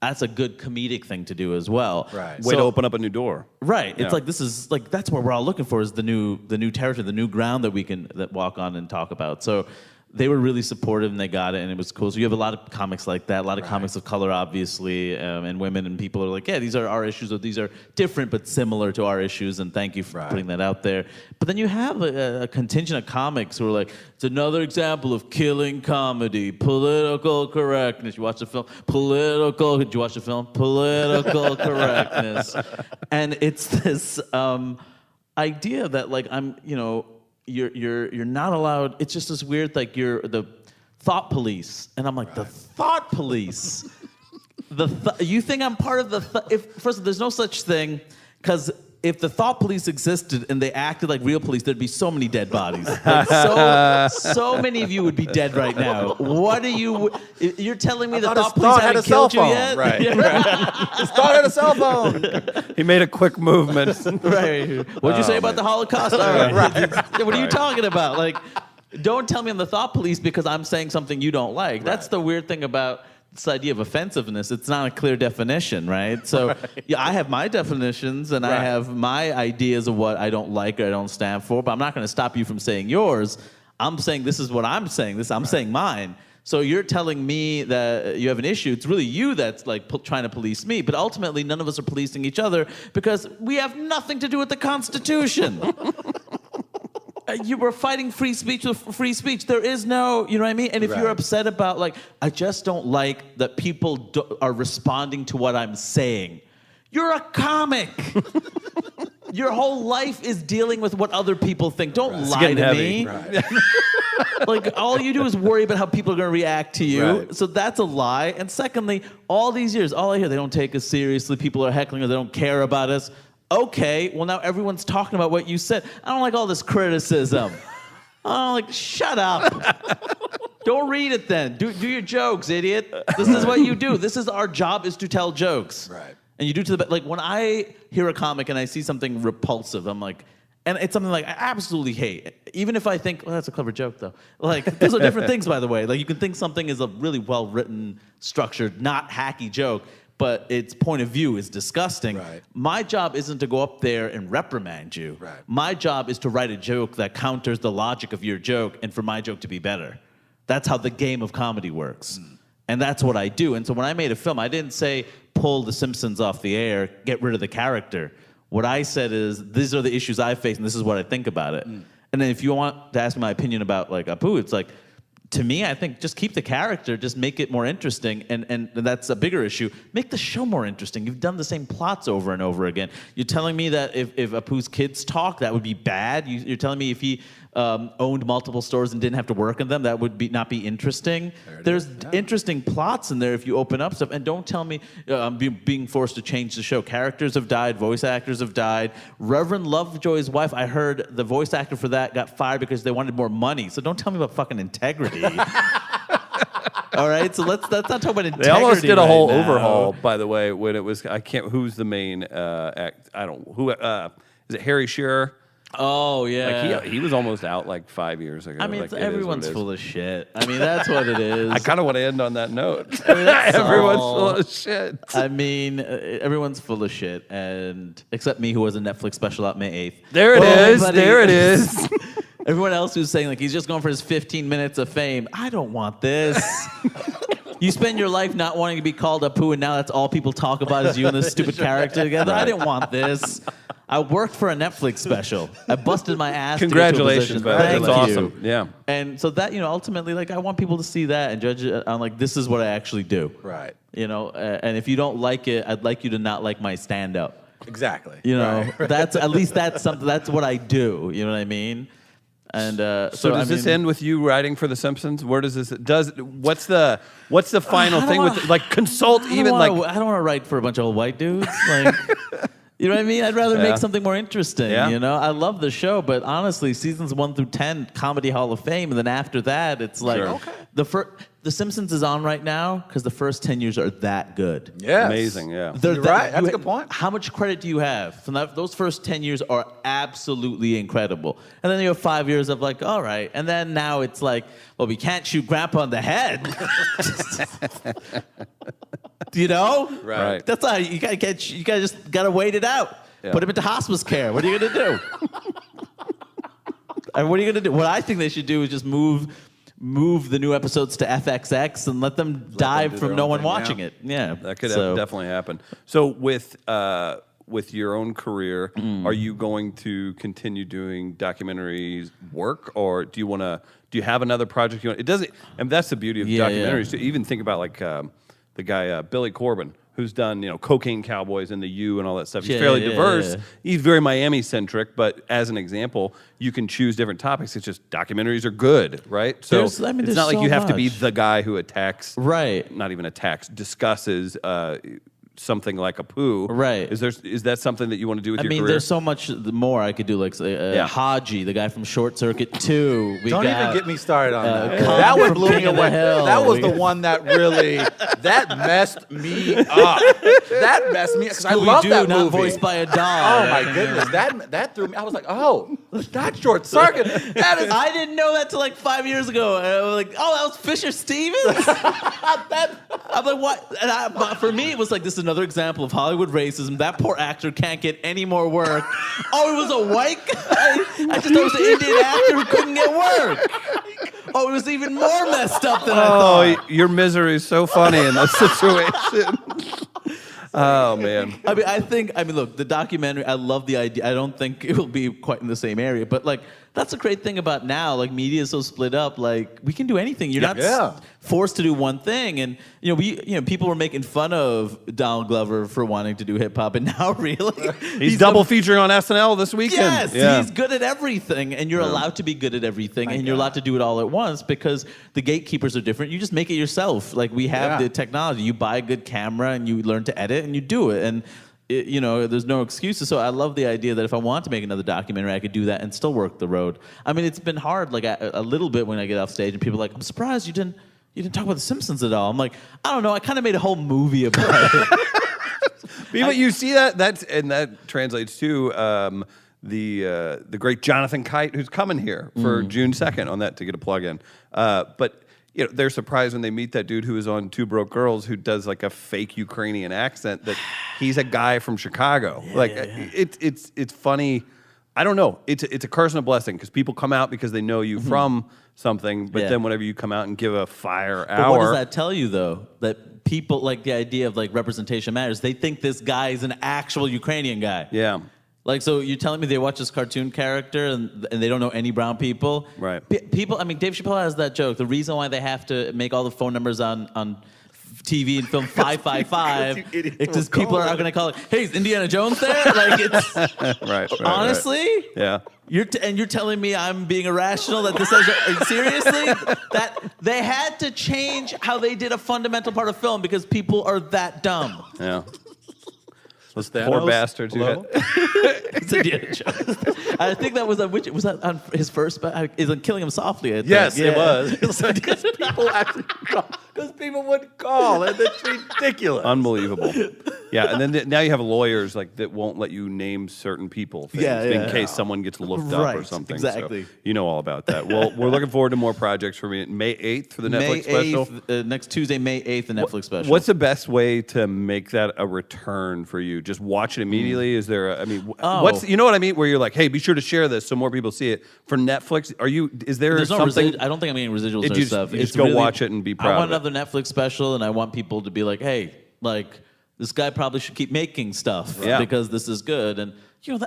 that's a good comedic thing to do as well. Right. Way to open up a new door. Right. Yeah. It's like this is like that's what we're all looking for is the new territory, the new ground that we can walk on and talk about. So they were really supportive and they got it and it was cool. So you have a lot of comics like that, a lot of comics of color, obviously, and women, and people are like, yeah, these are our issues, or these are different but similar to our issues, and thank you for putting that out there. But then you have a contingent of comics who are like, it's another example of killing comedy, political correctness. You watch the film, did you watch the film? Political correctness. And it's this idea that like you're not allowed. It's just this weird, like you're the thought police, and I'm like the thought police. You think I'm part of the? First of all, there's no such thing, because if the thought police existed and they acted like real police, there'd be so many dead bodies. Like so many of you would be dead right now. What are you? You're telling me the thought police haven't killed you yet? Right. His thought had a cell phone. He made a quick movement. Right. What'd you say about the Holocaust? All right. What are you talking about? Like, don't tell me I'm the thought police because I'm saying something you don't like. That's the weird thing about this idea of offensiveness. It's not a clear definition, right? So yeah, I have my definitions and I have my ideas of what I don't like or I don't stand for, but I'm not going to stop you from saying yours. I'm saying this is what I'm saying. I'm saying mine. So you're telling me that you have an issue. It's really you that's like trying to police me, but ultimately none of us are policing each other because we have nothing to do with the Constitution. You were fighting free speech with free speech. There is no, you know what I mean? And if you're upset about, like, I just don't like that people are responding to what I'm saying. You're a comic. Your whole life is dealing with what other people think. Don't lie to me. Right. Like, all you do is worry about how people are going to react to you. Right. So that's a lie. And secondly, all these years, all I hear, they don't take us seriously. People are heckling us. They don't care about us. Okay, well now everyone's talking about what you said. I don't like all this criticism. I'm like, shut up. Don't read it then. Do your jokes, idiot. This is what you do. This is our job, is to tell jokes. Right. And you do to the like when I hear a comic and I see something repulsive, I'm like, and it's something like I absolutely hate. Even if I think, well, that's a clever joke though. Like those are different things, by the way. Like you can think something is a really well written, structured, not hacky joke, but its point of view is disgusting. Right. My job isn't to go up there and reprimand you. Right. My job is to write a joke that counters the logic of your joke and for my joke to be better. That's how the game of comedy works. And that's what I do. And so when I made a film, I didn't say, pull The Simpsons off the air, get rid of the character. What I said is, these are the issues I face and this is what I think about it. And then if you want to ask me my opinion about like Apu, it's like, to me, I think just keep the character, just make it more interesting, and that's a bigger issue. Make the show more interesting. You've done the same plots over and over again. You're telling me that if Apu's kids talk, that would be bad? You're telling me if he owned multiple stores and didn't have to work in them, that would not be interesting? There's interesting plots in there if you open up stuff, and don't tell me I'm being forced to change the show. Characters have died, voice actors have died. Reverend Lovejoy's wife, I heard the voice actor for that got fired because they wanted more money. So don't tell me about fucking integrity. All right, so let's not talk about integrity. They almost did a whole now. overhaul, by the way, when it was, who's the main act? I don't, who, is it Harry Shearer? Oh, yeah. Like he was almost out like 5 years ago. I mean, like, everyone's full of shit. I mean, that's what it is. I kind of want to end on that note. I mean, Everyone's full of shit. I mean, everyone's full of shit, and except me, who has a Netflix special out May 8th. There it is. There it is. Everyone else who's saying, like, he's just going for his 15 minutes of fame. I don't want this. You spend your life not wanting to be called Apu, and now that's all people talk about is you and this stupid character together. I didn't want this. I worked for a Netflix special. I busted my ass. Congratulations, man. Thank That's you. awesome. Yeah. And so that, ultimately, like, I want people to see that and judge it on, like, this is what I actually do. Right. And if you don't like it, I'd like you to not like my stand-up. Exactly. Right. That's at least that's something. That's what I do. You know what I mean? And so does this end with you writing for The Simpsons? Where does this what's the final thing with like consult even like I don't want to write for a bunch of old white dudes. Like You know what I mean? I'd rather make something more interesting. Yeah. You know, I love the show, but honestly, seasons 1 through 10, Comedy Hall of Fame, and then after that, it's like The Simpsons is on right now because the first 10 years are that good. Yes. Amazing, yeah. They're You're right. That's a good point. How much credit do you have? From those first 10 years are absolutely incredible. And then you have 5 years of like, all right. And then now it's like, well, we can't shoot Grandpa in the head. You know? Right. That's how you gotta wait it out. Yeah. Put him into hospice care. What are you gonna do? And what are you gonna do? What I think they should do is just move the new episodes to FXX and let them dive do from their no own one thing, watching yeah. it. Yeah, That could definitely happen. So with your own career, are you going to continue doing documentaries work, or do you have another project you want? It doesn't, and that's the beauty of documentaries. To even think about like the guy Billy Corbin, who's done Cocaine Cowboys and The U and all that stuff. He's fairly diverse. Yeah. He's very Miami centric, but as an example, you can choose different topics. It's just documentaries are good, right? So There's it's there's not like so you have to be much. the guy who attacks, Right. not even attacks, discusses something like a poo. Right. Is that something that you want to do with I your mean, career? there's so much more I could do. Like Haji, the guy from Short Circuit 2. Don't even get me started on that. Khan That one from blew me King of the away. Hill. That was the one that really that messed me up. That messed me up because I love Scooby-Doo, that not movie. voiced by a dog. Oh my goodness, that threw me. I was like, oh, that's Short Circuit. That is. I didn't know that till like 5 years ago. And I was like, oh, that was Fisher Stevens? I'm like, what? And but for me, it was like, this is another example of Hollywood racism. That poor actor can't get any more work. Oh, it was a white guy? I just thought it was an Indian actor who couldn't get work. Oh, it was even more messed up than I thought. Oh, your misery is so funny in this situation. Oh, man. I mean, look, the documentary, I love the idea. I don't think it will be quite in the same area, but like, that's a great thing about now. Like, media is so split up. Like, we can do anything. You're not forced to do one thing. And people were making fun of Donald Glover for wanting to do hip hop, and now really, He's double featuring on SNL this weekend. Yes, Yeah. he's good at everything, and you're allowed to be good at everything, and you're allowed to do it all at once because the gatekeepers are different. You just make it yourself. Like, we have the technology. You buy a good camera, and you learn to edit, and you do it. And there's no excuses. So I love the idea that if I want to make another documentary, I could do that and still work the road. I mean, it's been hard, like a little bit when I get off stage, and people are like, "I'm surprised you didn't talk about The Simpsons at all." I'm like, I don't know. I kind of made a whole movie about it. But you see that translates to the great Jonathan Kite, who's coming here for June 2nd on that to get a plug in. But they're surprised when they meet that dude who is on Two Broke Girls who does like a fake Ukrainian accent that he's a guy from Chicago. It's funny. I don't know. It's a curse and a blessing because people come out because they know you from something, but then whenever you come out and give a fire But hour. what does that tell you, though? That people like the idea of like representation matters. They think this guy is an actual Ukrainian guy. Yeah. Like, so you're telling me they watch this cartoon character and they don't know any brown people? Right. People, I mean, Dave Chappelle has that joke. The reason why they have to make all the phone numbers on TV and film 555 it's because people are going to call it, hey, is Indiana Jones there? Like, it's right. honestly, Yeah. You're telling me I'm being irrational that this has seriously? That they had to change how they did a fundamental part of film because people are that dumb. Yeah. Those Thanos? poor bastards who had, It's Indiana Jones. I think that was on his first is on Killing Him Softly. I think. Yes, it Yeah. was. Because people actually because people wouldn't call, and it's ridiculous. unbelievable. Yeah, and then now you have lawyers like that won't let you name certain people things in case someone gets looked up or Right, something. exactly. So you know all about that. Well, we're looking forward to more projects from you. May 8th for the Netflix special. 8th, next Tuesday, May 8th, the Netflix special. What's the best way to make that a return for you? Just watch it immediately? Is there what's you know what I mean? Where you're like, hey, be sure to share this so more people see it. For Netflix, is there There's no something? I don't think I'm getting residuals or You stuff. just go watch it and be proud I want of it. another Netflix special, and I want people to be like, hey, like, this guy probably should keep making stuff because this is good. And,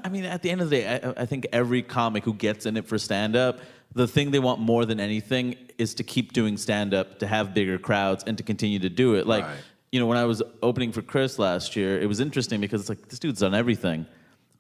I mean, at the end of the day, I think every comic who gets in it for stand-up, the thing they want more than anything is to keep doing stand-up, to have bigger crowds, and to continue to do it. Like, when I was opening for Chris last year, it was interesting because it's like, this dude's done everything,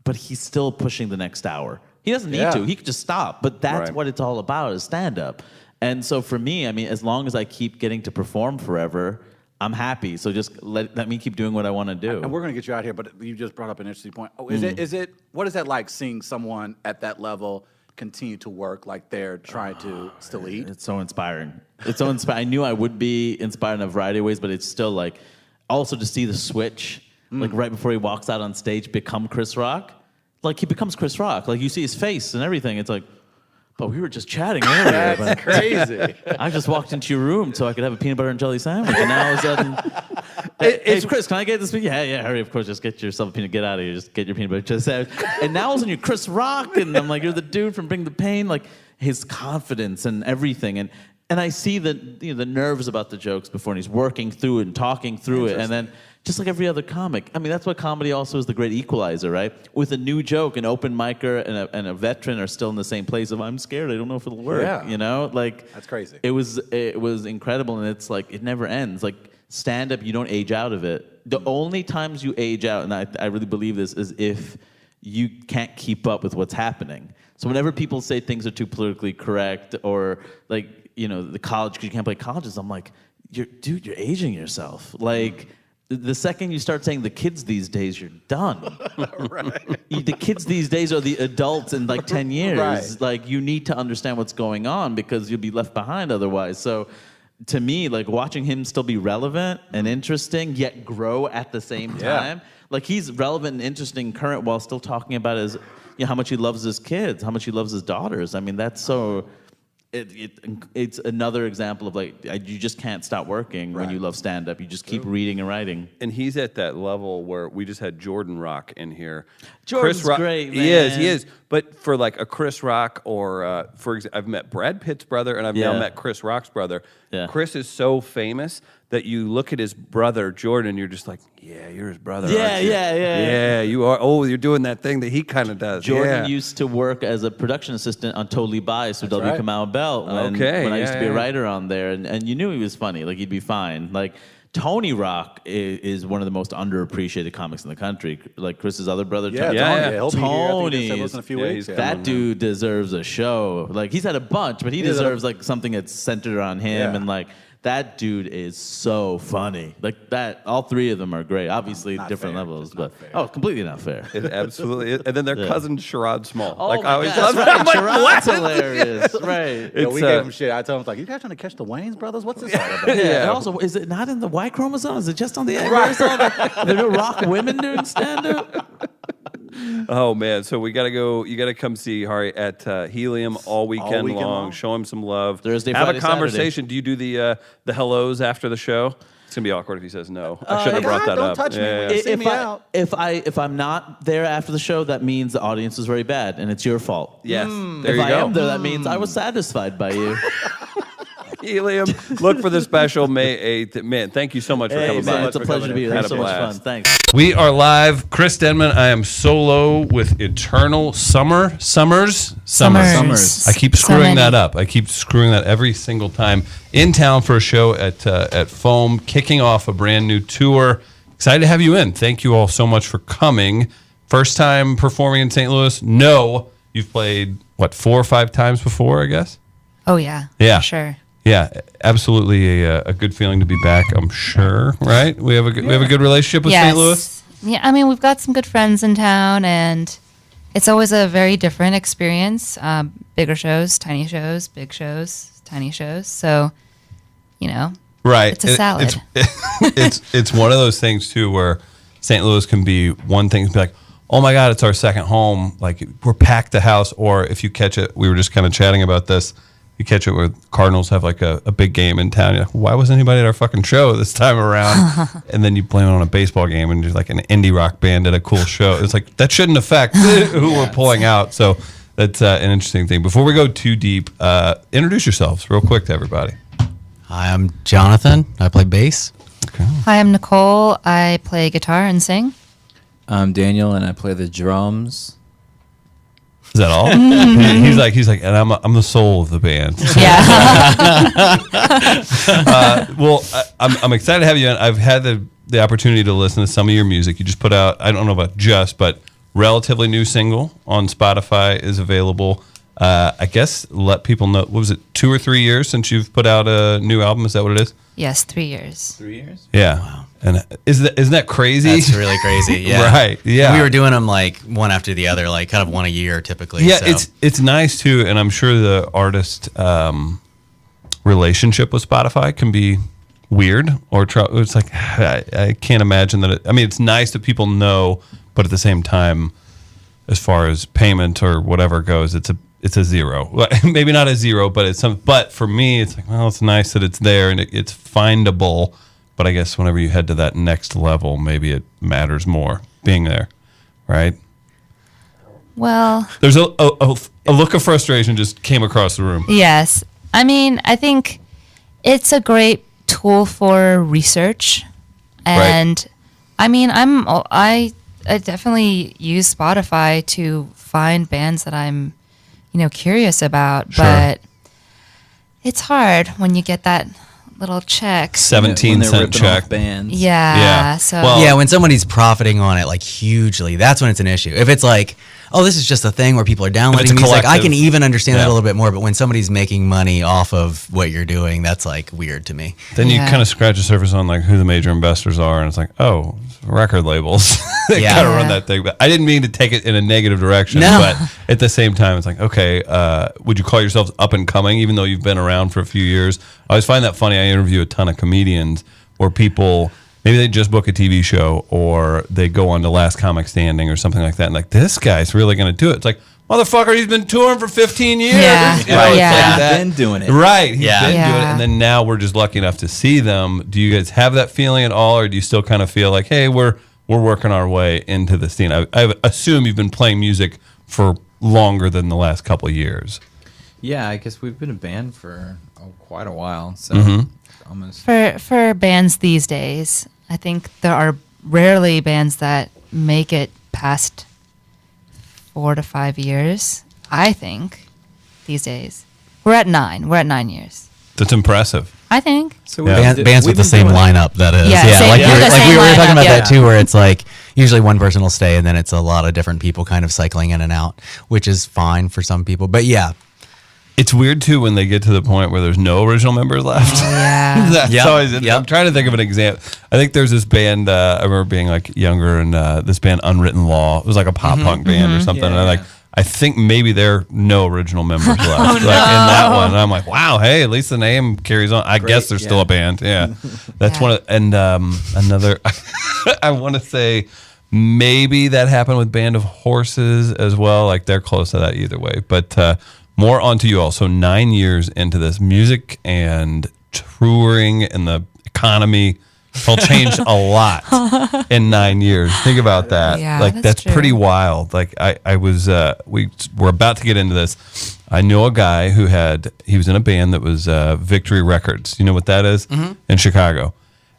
but he's still pushing the next hour. He doesn't need to. He could just stop. But that's what it's all about is stand-up. And so for me, I mean, as long as I keep getting to perform forever, I'm happy. So just let me keep doing what I want to do. And we're going to get you out here, but you just brought up an interesting point. Oh, is it what is that like seeing someone at that level continue to work like they're trying to still eat? It's so inspiring. It's so inspiring. I knew I would be inspired in a variety of ways, but it's still like, also to see the switch, like right before he walks out on stage, become Chris Rock. Like he becomes Chris Rock. Like you see his face and everything. It's like, but we were just chatting earlier. That's crazy. I just walked into your room so I could have a peanut butter and jelly sandwich, and now all of a sudden, hey, Chris, can I get this? Yeah, hurry, of course, just get yourself a peanut. Get out of here, just get your peanut butter and jelly sandwich. And now all of a sudden you're Chris Rock, and I'm like, you're the dude from Bring the Pain. Like his confidence and everything, and I see the nerves about the jokes before, and he's working through it and talking through it, and then. Just like every other comic. I mean, that's what comedy also is, the great equalizer, right? With a new joke, an open micer and a veteran are still in the same place of, I'm scared, I don't know if it'll work, you know? Like, that's crazy. It was incredible, and it's like, it never ends. Like, stand-up, you don't age out of it. The only times you age out, and I really believe this, is if you can't keep up with what's happening. So whenever people say things are too politically correct, or like, the college, because you can't play colleges, I'm like, you're aging yourself. Like, the second you start saying the kids these days, you're done. Right. The kids these days are the adults in like 10 years. Right. Like you need to understand what's going on because you'll be left behind otherwise. So to me, like watching him still be relevant and interesting, yet grow at the same time. Like he's relevant and interesting current while still talking about how much he loves his kids, how much he loves his daughters. I mean, that's so... It's another example of like you just can't stop working when you love stand-up. You just keep reading and writing. And he's at that level where we just had Jordan Rock in here. Jordan's Chris Rock, great, man. He is. But for like a Chris Rock or, for example, I've met Brad Pitt's brother and I've now met Chris Rock's brother. Yeah. Chris is so famous that you look at his brother, Jordan, you're just like, yeah, you're his brother, aren't you? Yeah, you are. Oh, you're doing that thing that he kind of does. Jordan used to work as a production assistant on Totally Biased with W. Kamau Bell when I used to be a writer on there, and you knew he was funny. Like, he'd be fine. Like, Tony Rock is one of the most underappreciated comics in the country. Like Chris's other brother, Tony. That dude deserves a show. Like, he's had a bunch, but he deserves like something that's centered on him and like. That dude is so funny. Like that, all three of them are great. Obviously, different levels, but completely not fair. It absolutely is. And then their cousin Sherrod Small. Oh, like I always that's love right. Like, Sherrod's hilarious, right? We gave him shit. I told him like, you guys trying to catch the Wayans brothers? What's this all about? And also, is it not in the Y chromosome? Is it just on the X? Right. There are rock women doing stand-up. Oh man, so we gotta go. You gotta come see Hari at Helium all weekend long. Show him some love. Thursday, have Friday, a conversation. Saturday. Do you do the hellos after the show? It's gonna be awkward if he says no. I shouldn't have brought that up. Don't touch me. See me out. If I'm not there after the show, that means the audience is very bad and it's your fault. Yes, there if you I go. am there, that means I was satisfied by you. Helium. Look for the special May 8th. Man, thank you so much for coming by. It's a pleasure to be here. Thanks so much fun. Thanks. We are live. Chris Denman. I am solo with Eternal Summers. I keep screwing that up. I keep screwing that every single time. In town for a show at Foam, kicking off a brand new tour. Excited to have you in. Thank you all so much for coming. First time performing in St. Louis? No. You've played, 4 or 5 times before, I guess? Oh, yeah. Yeah. For sure. Yeah, absolutely a good feeling to be back, I'm sure, right? We have a good relationship with St. Louis? Yeah, I mean, we've got some good friends in town, and it's always a very different experience. Bigger shows, tiny shows, big shows, tiny shows. So, right. It's a salad. It's one of those things, too, where St. Louis can be one thing, be like, oh, my God, it's our second home. Like, we're packed the house. Or if you catch it, we were just kind of chatting about this, you catch it where Cardinals have like a big game in town. You're like, why wasn't anybody at our fucking show this time around? And then you blame it on a baseball game and just like an indie rock band at a cool show. It's like, that shouldn't affect who we're pulling out. So that's an interesting thing. Before we go too deep, introduce yourselves real quick to everybody. Hi, I'm Jonathan. I play bass. Okay. Hi, I'm Nicole. I play guitar and sing. I'm Daniel, and I play the drums. Is that all? He's like, and I'm the soul of the band. Yeah. Well, I'm excited to have you. And I've had the opportunity to listen to some of your music. You just put out, I don't know about just, but relatively new single on Spotify is available. I guess let people know. What was it, 2 or 3 years since you've put out a new album? Is that what it is? Yes, 3 years. 3 years? Yeah. Wow. And isn't that crazy? That's really crazy. Yeah. Right. Yeah. And we were doing them like one after the other, like kind of one a year typically. Yeah, so. it's nice too, and I'm sure the artist relationship with Spotify can be weird or it's like I can't imagine that. It's nice that people know, but at the same time, as far as payment or whatever goes, it's a zero. Maybe not a zero, but it's some. But for me, it's like, well, it's nice that it's there and it's findable. But I guess whenever you head to that next level, maybe it matters more being there, right? Well, there's a look of frustration just came across the room. Yes. I think it's a great tool for research. And I definitely use Spotify to find bands that I'm, curious about, Sure. but it's hard when you get that little check. 17-cent check. Bands. Yeah. So yeah, when somebody's profiting on it like hugely, that's when it's an issue. If it's like, oh, this is just a thing where people are downloading music, I can even understand that a little bit more. But when somebody's making money off of what you're doing, that's like weird to me. Then you kind of scratch the surface on like who the major investors are, and it's like, oh, record labels. They kind of run that thing. But I didn't mean to take it in a negative direction. No. But at the same time, it's like, okay, would you call yourselves up and coming, even though you've been around for a few years? I always find that funny. I interview a ton of comedians where people, maybe they just book a TV show or they go on to Last Comic Standing or something like that. And like, this guy's really going to do it. It's like, motherfucker, he's been touring for 15 years. Yeah. You know, it's like that. He's been doing it. Right. He's been doing it. Yeah. And then now we're just lucky enough to see them. Do you guys have that feeling at all? Or do you still kind of feel like, hey, we're working our way into the scene? I assume you've been playing music for longer than the last couple of years. Yeah, I guess we've been a band for quite a while. So almost. For bands these days, I think there are rarely bands that make it past 4 to 5 years. I think these days we're at 9. We're at 9 years. That's impressive. I think. So Bands with the same lineup, that is. Yeah, same- like, yeah, the like same we were talking lineup, about yeah. that too, where it's like usually one person will stay and then it's a lot of different people kind of cycling in and out, which is fine for some people. But yeah. It's weird too when they get to the point where there's no original members left. Yeah. That's always. I'm trying to think of an example. I think there's this band. I remember being like younger, and this band Unwritten Law. It was like a pop punk band or something. And I think maybe there are no original members left. Like in that one, and I'm like, wow, hey, at least the name carries on. I guess they're still a band. Yeah, that's one of. And another, I want to say. Maybe that happened with Band of Horses as well. Like they're close to that either way. But more onto you all. So 9 years into this, music and touring and the economy all changed a lot in 9 years. Think about that. Yeah, like that's true. pretty wild. Like I was we were about to get into this. I know a guy who he was in a band that was Victory Records. You know what that is? In Chicago.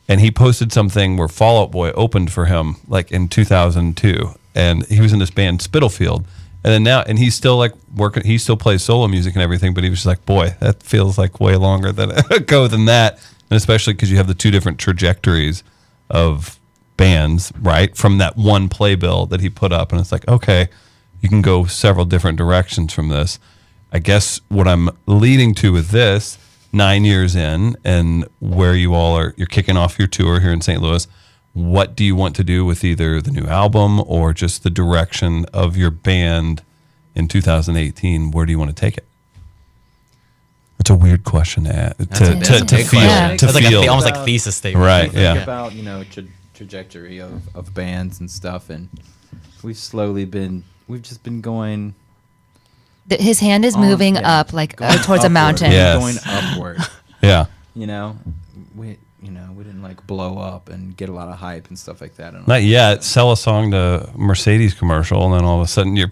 And he posted something where Fall Out Boy opened for him like in 2002. And he was in this band Spitalfield. And then he's still like working. He still plays solo music and everything. But he was just like, boy, that feels like way longer ago than that. And especially because you have the two different trajectories of bands, right? From that one playbill that he put up. And it's like, okay, you can go several different directions from this. I guess what I'm leading to with this, 9 years in, and where you all are, you're kicking off your tour here in St. Louis. What do you want to do with either the new album or just the direction of your band in 2018? Where do you want to take it? It's a weird question to feel. Yeah. It's like almost like thesis statement. Right, Think about, trajectory of bands and stuff. And we've just been going. His hand is moving up, like towards a mountain. Yes. Going upward. Yeah. We didn't like blow up and get a lot of hype and stuff like that. Not yet. Sell a song to Mercedes commercial, and then all of a sudden you're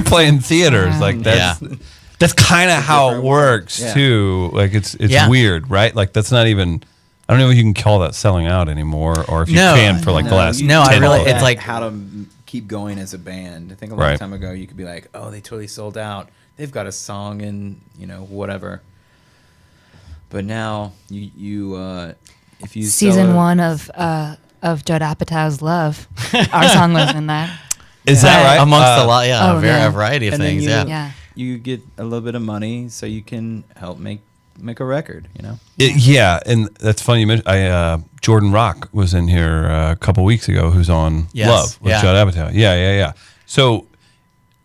playing theaters. Like that's kind of how it works too. Like it's weird, right? Like that's not even. I don't know if you can call that selling out anymore, or if you can for like the last. No, 10 it's like how to keep going as a band. I think a long time ago you could be like, oh, they totally sold out. They've got a song and whatever. But now if you season 1 of Judd Apatow's Love, our song was in that. Is that right? Amongst a lot, a variety of things, you, yeah. Yeah. you get a little bit of money so you can help make a record, Yeah, and that's funny you mentioned. Jordan Rock was in here a couple weeks ago, who's on Love with Judd Apatow. Yeah. So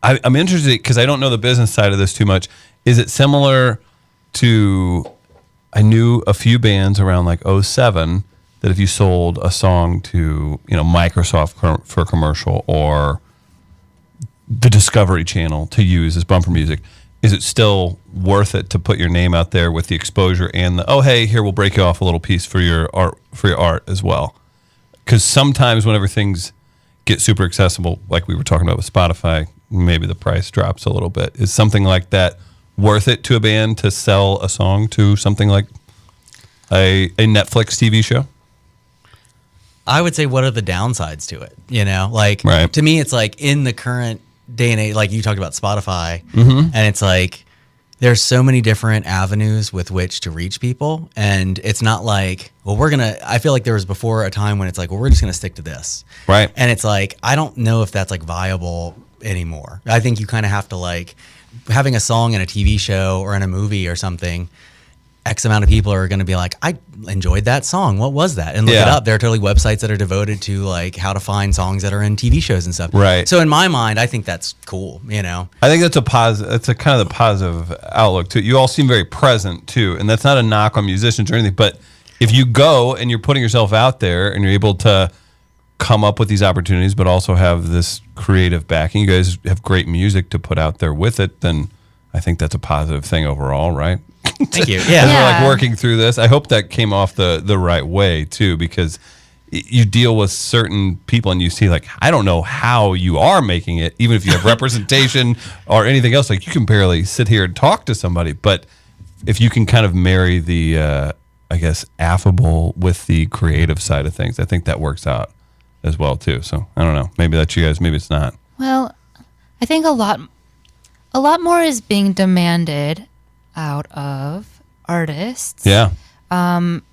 I'm interested because I don't know the business side of this too much. Is it similar to? I knew a few bands around like 2007 that if you sold a song to Microsoft for a commercial or the Discovery Channel to use as bumper music, is it still worth it to put your name out there with the exposure and the hey, here we'll break you off a little piece for your art as well? Because sometimes whenever things get super accessible, like we were talking about with Spotify, maybe the price drops a little bit. Is something like that worth it to a band to sell a song to something like a Netflix TV show? I would say, what are the downsides to it? Right. To me, it's like in the current day and age, like you talked about Spotify, Mm-hmm. and it's like there's so many different avenues with which to reach people, and it's not like, I feel like there was before a time when it's like, we're just gonna stick to this, right? And it's like, I don't know if that's like viable anymore. I think you kind of have to like having a song in a TV show or in a movie or something. X amount of people are going to be like, I enjoyed that song. What was that? And look it up. There are totally websites that are devoted to like how to find songs that are in TV shows and stuff. Right. So in my mind, I think that's cool. I think that's a positive. That's a kind of the positive outlook too. You all seem very present too, and that's not a knock on musicians or anything. But if you go and you're putting yourself out there and you're able to come up with these opportunities, but also have this creative backing, you guys have great music to put out there with it, then I think that's a positive thing overall, right? Thank you. Yeah. We're like working through this. I hope that came off the right way too, because you deal with certain people and you see like, I don't know how you are making it, even if you have representation or anything else, like you can barely sit here and talk to somebody. But if you can kind of marry the, I guess, affable with the creative side of things, I think that works out as well too. So I don't know, maybe that's you guys, maybe it's not. Well, I think a lot more is being demanded out of artists. Yeah. In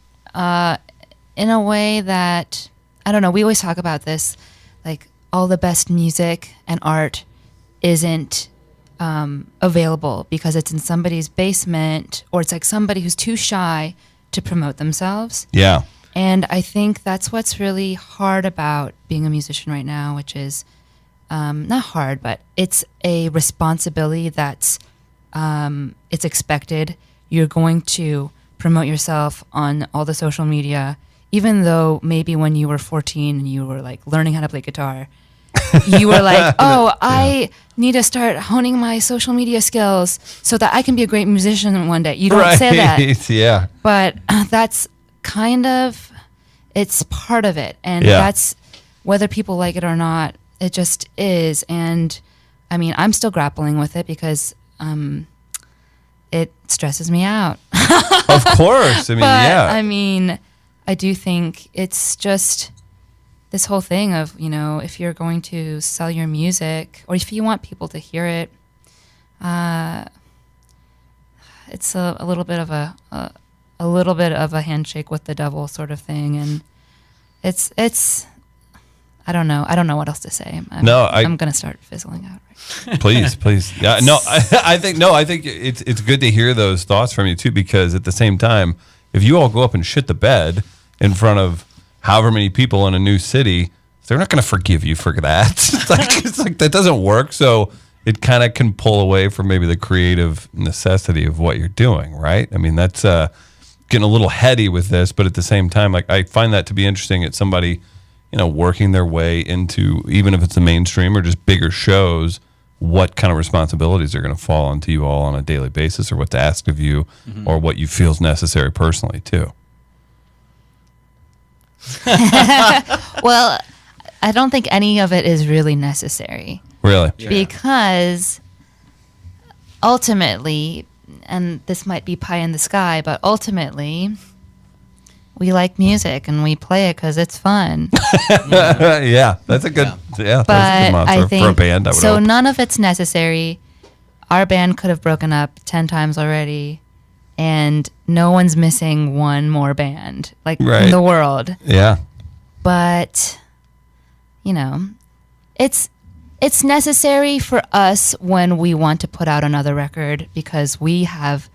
a way that, I don't know, we always talk about this, like all the best music and art isn't available because it's in somebody's basement, or it's like somebody who's too shy to promote themselves. Yeah. And I think that's what's really hard about being a musician right now, which is not hard, but it's a responsibility that's it's expected. You're going to promote yourself on all the social media, even though maybe when you were 14 and you were like learning how to play guitar, you were like, I need to start honing my social media skills so that I can be a great musician one day. You don't say that. Yeah. But that's kind of, it's part of it. And that's, whether people like it or not, it just is. And I mean, I'm still grappling with it because it stresses me out. Of course. I mean, I do think it's just this whole thing of, if you're going to sell your music or if you want people to hear it, it's a little bit of a handshake with the devil sort of thing. And it's I don't know what else to say. I'm going to start fizzling out. Right? Please. Yeah. No, I think it's good to hear those thoughts from you too, because at the same time, if you all go up and shit the bed in front of however many people in a new city, they're not going to forgive you for that. It's like that doesn't work. So it kind of can pull away from maybe the creative necessity of what you're doing, right? I mean, that's getting a little heady with this, but at the same time, like I find that to be interesting at somebody, working their way into, even if it's the mainstream or just bigger shows, what kind of responsibilities are going to fall onto you all on a daily basis, or what's asked of you, or what you feel is necessary personally too. Well, I don't think any of it is really necessary. Really? Yeah. Because ultimately, and this might be pie in the sky, but ultimately, we like music and we play it because it's fun. Yeah, that's a good, that's a good mantra for a band. I would hope. None of it's necessary. Our band could have broken up 10 times already, and no one's missing one more band in the world. Yeah. But, it's It's necessary for us when we want to put out another record because we have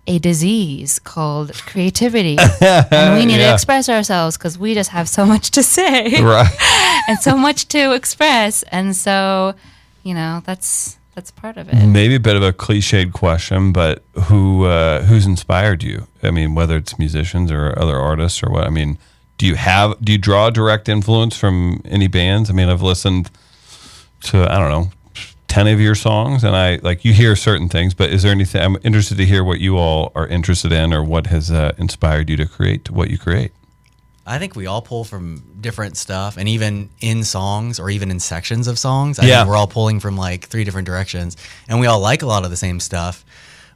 a disease called creativity and we need to express ourselves because we just have so much to say and so much to express. And so, that's part of it. Maybe a bit of a cliched question, but who's inspired you? I mean, whether it's musicians or other artists or what, I mean, do you draw direct influence from any bands? I mean, I've listened to, I don't know, 10 of your songs, and you hear certain things, but is there anything, I'm interested to hear what you all are interested in or what has inspired you to create what you create. I think we all pull from different stuff, and even in songs or even in sections of songs, I think we're all pulling from like 3 different directions, and we all like a lot of the same stuff.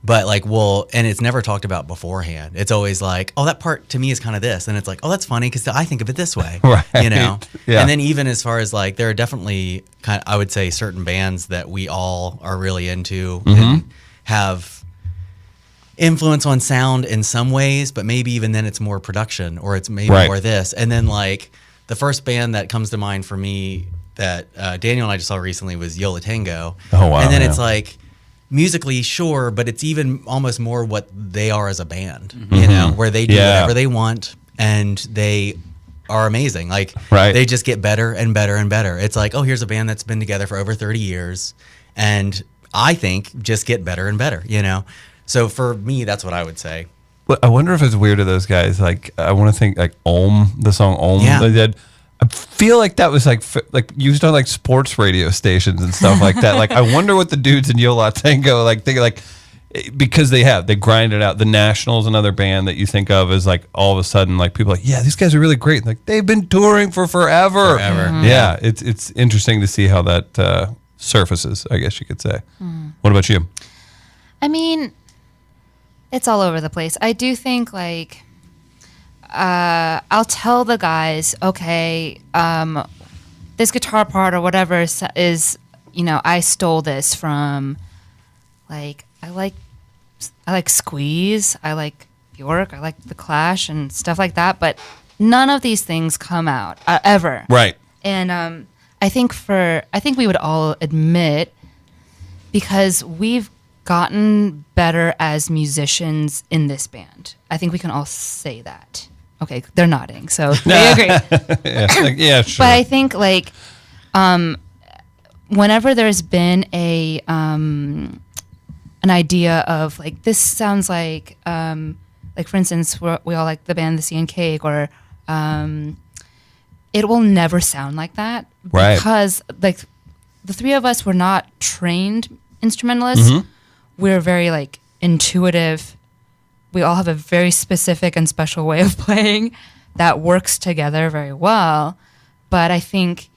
But and it's never talked about beforehand. It's always like, oh, that part to me is kind of this. And it's like, oh, that's funny because I think of it this way. Right. Yeah. And then even as far as like, there are definitely I would say certain bands that we all are really into and have influence on sound in some ways, but maybe even then it's more production or it's maybe more this. And then like the first band that comes to mind for me that Daniel and I just saw recently was Yola Tango. Oh, wow. And then it's like, musically, sure, but it's even almost more what they are as a band, where they do whatever they want and they are amazing. Like, they just get better and better and better. It's like, oh, here's a band that's been together for over 30 years and I think just get better and better, So for me, that's what I would say. Well, I wonder if it's weird to those guys. Like, I want to think like the song Om they did. I feel like that was like used on like sports radio stations and stuff like that. Like, I wonder what the dudes in Yola Tango think because they grind it out. The Nationals, another band that you think of as like all of a sudden like people are like, yeah, these guys are really great. Like they've been touring for forever. Yeah, it's interesting to see how that surfaces, I guess you could say. What about you? I mean, it's all over the place. I do think like. I'll tell the guys, okay, this guitar part or whatever is, I stole this from, like, I like Squeeze, I like Bjork, I like The Clash and stuff like that, but none of these things come out ever. Right. And I think we would all admit, because we've gotten better as musicians in this band. I think we can all say that. Okay, they're nodding, so they agree. Yeah, sure. But I think like, whenever there's been an idea of like this sounds like for instance, we all like the band The Sea and Cake, or it will never sound like that because like the 3 of us were not trained instrumentalists. We're very like intuitive. We all have a very specific and special way of playing that works together very well. But I think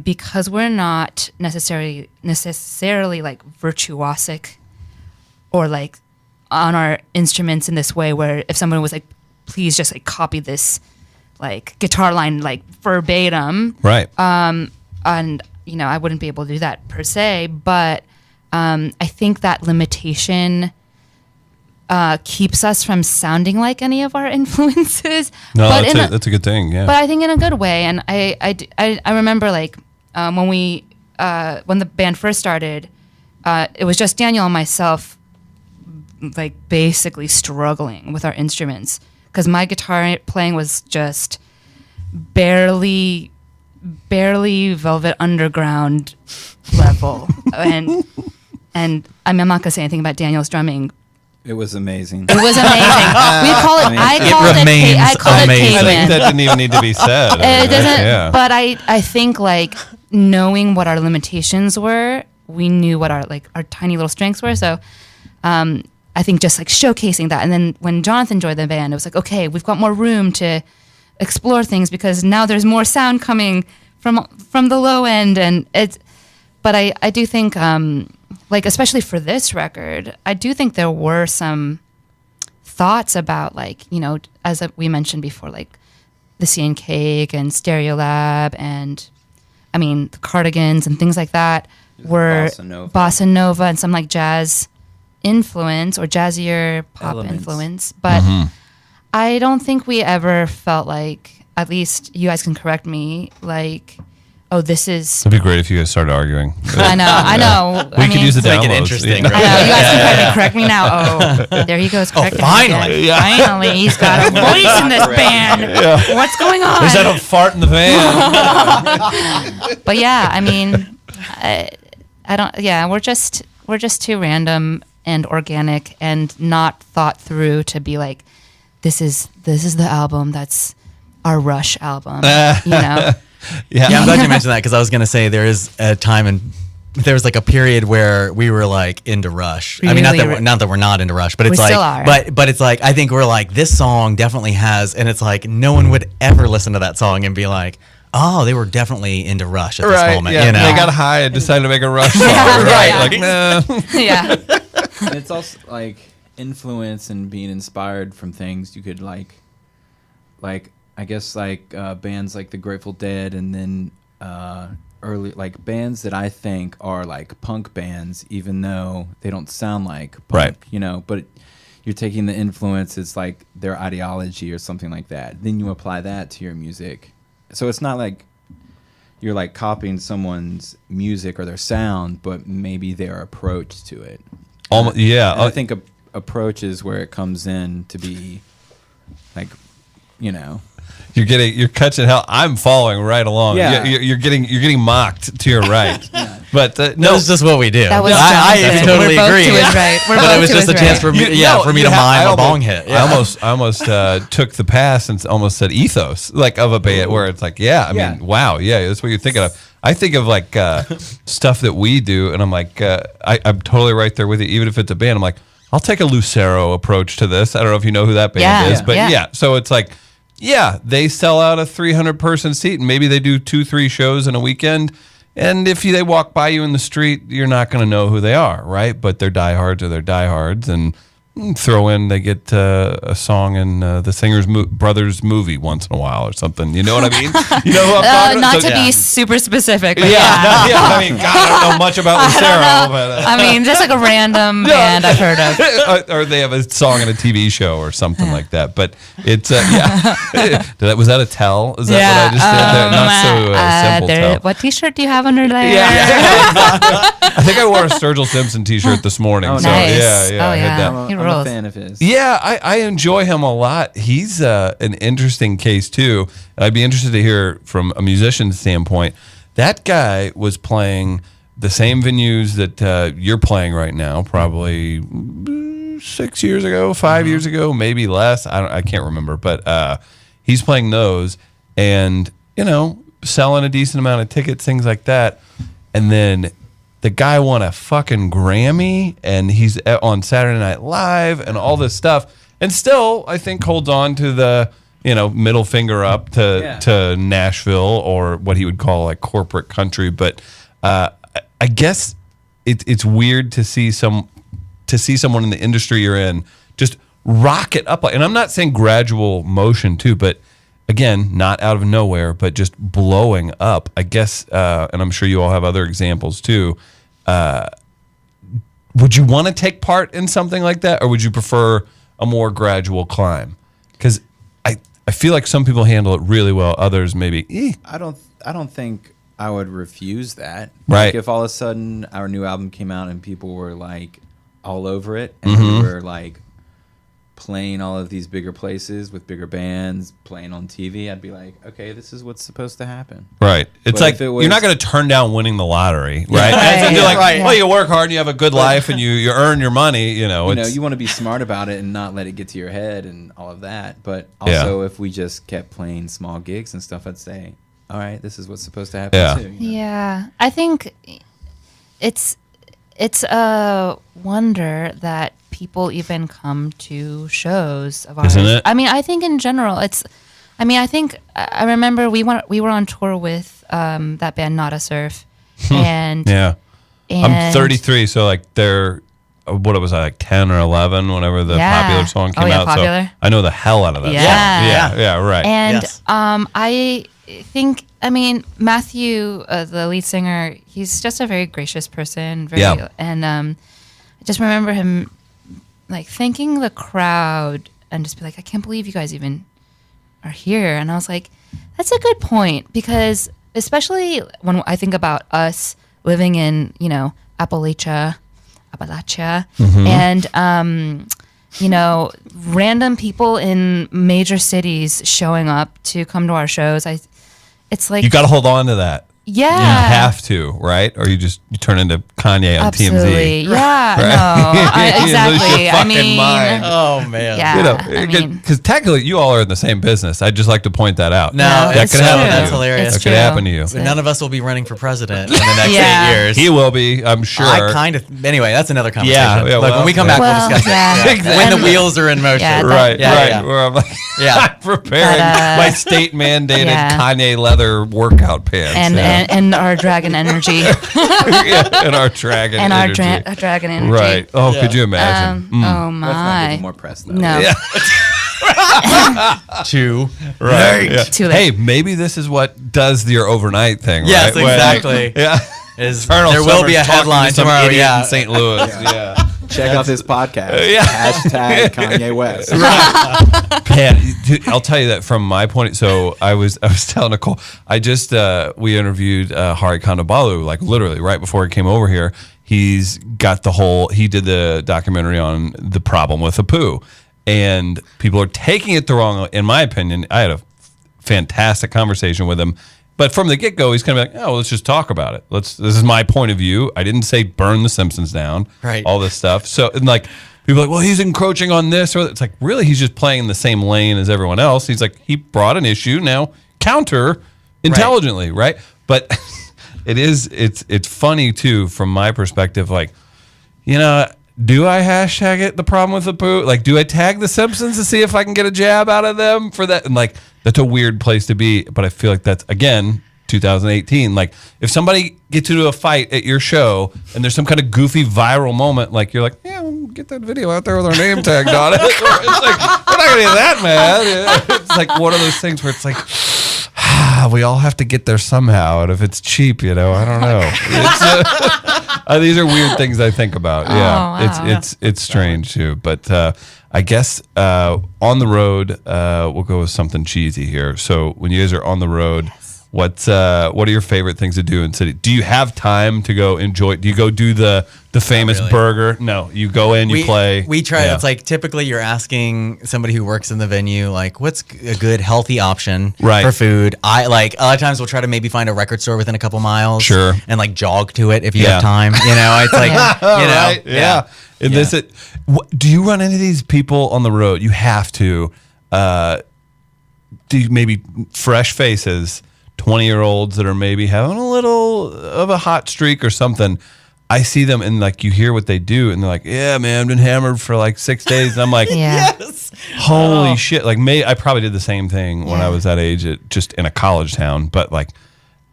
because we're not necessarily like virtuosic or like on our instruments in this way where if someone was like, please just like copy this like guitar line like verbatim. Right. And, I wouldn't be able to do that per se. But I think that limitation keeps us from sounding like any of our influences. No, that's a good thing. Yeah. But I think in a good way. And I remember like when the band first started, it was just Daniel and myself, like basically struggling with our instruments because my guitar playing was just barely Velvet Underground level, and I mean, I'm not gonna say anything about Daniel's drumming. It was amazing. It was amazing. We call it. I call it amazing. caveman. I think that didn't even need to be said. It doesn't. Yeah. But I think like knowing what our limitations were, we knew what our tiny little strengths were. So, I think just like showcasing that, and then when Jonathan joined the band, it was like, okay, we've got more room to explore things because now there's more sound coming from the low end, and it's. But I do think. Like, especially for this record, I do think there were some thoughts about, like, as we mentioned before, like The Sea and Cake and Stereolab and, I mean, the Cardigans and things like that were bossa nova and some, like, jazz influence or jazzier pop influence. But I don't think we ever felt like, at least you guys can correct me, like oh, this is. It'd be great if you guys started arguing. I know. We could use the downloads. Make it interesting. I know. You guys can correct me now. Oh, there he goes. Correcting me finally. again. Finally, he's got a voice in this band. What's going on? Is that a fart in the van? But yeah, I mean, I don't. Yeah, we're just too random and organic and not thought through to be like, this is the album that's our Rush album. You know. Yeah, I'm glad you mentioned that because I was going to say there is a time and there was like a period where we were like into Rush. I mean, not that we're not into Rush, but it's we like, still are. but it's like I think we're like this song definitely has, and it's like no one would ever listen to that song and be like, oh, they were definitely into Rush at this moment. Yeah, you know? they got high and decided to make a Rush song. Right. Like, nah. Yeah. And it's also like influence and being inspired from things you could like I guess like bands like the Grateful Dead, and then early like bands that I think are like punk bands, even though they don't sound like punk, Right. you know, but you're taking the influence, it's like their ideology or something like that. Then you apply that to your music. So it's not like you're like copying someone's music or their sound, but maybe their approach to it. Yeah. And I think approach is where it comes in to be like, you know. You're catching hell. I'm following right along. Yeah. You're getting mocked to your right. But no, it's just what we do. That was I Jonathan. totally We're both agree. to his right. We're But both it was to just a his chance right. for me to mime a bong hit. Yeah. I almost took the pass and almost said ethos, like of a band where it's like, I mean, wow, that's what you're thinking of. I think of like stuff that we do, and I'm like, I'm totally right there with you. Even if it's a band, I'm like, I'll take a Lucero approach to this. I don't know if you know who that band is, but so it's like, they sell out a 300-person seat, and maybe they do 2-3 shows in a weekend. And if they walk by you in the street, you're not going to know who they are, right? But they're diehards, and throw in they get a song in the Singer's Brothers movie once in a while or something. You know what I mean? You know who I'm talking about? Not to be super specific, but I mean, God, I don't know much about Lucero, but I mean, just like a random band I've heard of. or they have a song in a TV show or something like that. But it's was that a tell? Is that what I just did there? Not so simple tell. What T-shirt do you have under there? I think I wore a Sturgill Simpson T-shirt this morning. Oh, so nice. I had that. He I'm rules. a fan of his. Yeah, I enjoy him a lot. He's an interesting case too. I'd be interested to hear from a musician's standpoint. That guy was playing the same venues that you're playing right now, probably 6 years ago, 5 years ago, maybe less. I can't remember, but he's playing those, and selling a decent amount of tickets, things like that, and then. The guy won a fucking Grammy, and he's on Saturday Night Live and all this stuff, and still, I think, holds on to the middle finger up to Nashville, or what he would call like corporate country. But I guess it's weird to see someone in the industry you're in just rock it up, and I'm not saying gradual motion too, but. Again, not out of nowhere, but just blowing up. I guess, and I'm sure you all have other examples too. Would you want to take part in something like that, or would you prefer a more gradual climb? Because I feel like some people handle it really well. Others maybe. I don't think I would refuse that. Right. Like if all of a sudden our new album came out and people were like all over it, and we were like playing all of these bigger places with bigger bands, playing on TV, I'd be like, okay, this is what's supposed to happen. Right. It's But like if it was- you're not going to turn down winning the lottery, right? Right. As in you're like, Right. well, you work hard and you have a good life and you earn your money, You know, it's- you want to be smart about it and not let it get to your head and all of that. But also, if we just kept playing small gigs and stuff, I'd say, all right, this is what's supposed to happen Yeah. too. you know? Yeah, I think it's a wonder that people even come to shows of ours. Isn't it? I mean, I think in general, I remember we were on tour with that band Nada Surf, and yeah. I'm and 33, so like they're what was I like 10 or 11 whenever the Yeah. popular song came Oh, yeah, out. Popular. So I know the hell out of that. Yeah. Song. Yeah, right. And Yes. I think, Matthew, the lead singer, he's just a very gracious person. And I just remember him like thanking the crowd and just be like, I can't believe you guys even are here. And I was like, that's a good point, because especially when I think about us living in, Appalachia, and random people in major cities showing up to come to our shows. It's like you got to hold on to that. Yeah. You have to, right? Or you turn into Kanye on Absolutely. TMZ. Yeah, right? no, exactly. I mean, mind. Oh man. Yeah. Because technically you all are in the same business. I'd just like to point that out. No, that could happen. That's hilarious. That could happen to you. But none of us will be running for president in the next 8 years. He will be, I'm sure. I kind of. Anyway, that's another conversation. Yeah. Look, when we come back, we'll discuss it. Exactly. When the wheels are in motion. Yeah, right. Yeah. Where I'm like, I'm preparing my state mandated Kanye leather workout pants. And our dragon energy. And our dragon and energy. our dragon energy. Right. Oh, could you imagine? Oh my. Let's not give him more press though. No. Yeah. Too right. Yeah. Too late. Hey, maybe this is what does your overnight thing. Yes, right? exactly. There will be a headline tomorrow. In St. Louis. Yeah. Check out this podcast. Hashtag Kanye West. Man, dude, I'll tell you that from my point. So I was telling Nicole, we interviewed Hari Kondabalu, like literally right before he came over here. He's got he did the documentary on the problem with the poo, and people are taking it the wrong way. In my opinion, I had a fantastic conversation with him. But from the get-go, he's kind of like, let's just talk about it. This is my point of view. I didn't say burn the Simpsons down, right? All this stuff. So, and like, people are like, well, he's encroaching on this. Or it's like, really, he's just playing in the same lane as everyone else. He's like, he brought an issue, now counter intelligently, right? But it's funny, too, from my perspective, like, do I hashtag it, the problem with the poo? Like, do I tag the Simpsons to see if I can get a jab out of them for that? And like, that's a weird place to be, but I feel like that's, again, 2018. Like, if somebody gets into a fight at your show and there's some kind of goofy viral moment, like, you're like, get that video out there with our name tagged on it. It's like, we're not going to get that mad. It's like one of those things where it's like, we all have to get there somehow. And if it's cheap, I don't know. These are weird things I think about. Yeah, wow. It's strange too. But I guess on the road, we'll go with something cheesy here. So when you guys are on the road, what are your favorite things to do in city? Do you have time to go enjoy? Do you go do the famous burger? No, you go in, you play. We try. Yeah. It's like typically you're asking somebody who works in the venue, like, what's a good healthy option for food? I like a lot of times we'll try to maybe find a record store within a couple miles, and like jog to it if you have time. It's like right? Yeah. And do you run into these people on the road? You have to. Do you maybe fresh faces? 20-year-olds that are maybe having a little of a hot streak or something. I see them and like you hear what they do and they're like, yeah, man, I've been hammered for like 6 days. And I'm like, yes, holy shit. Like I probably did the same thing when I was that age, just in a college town, but like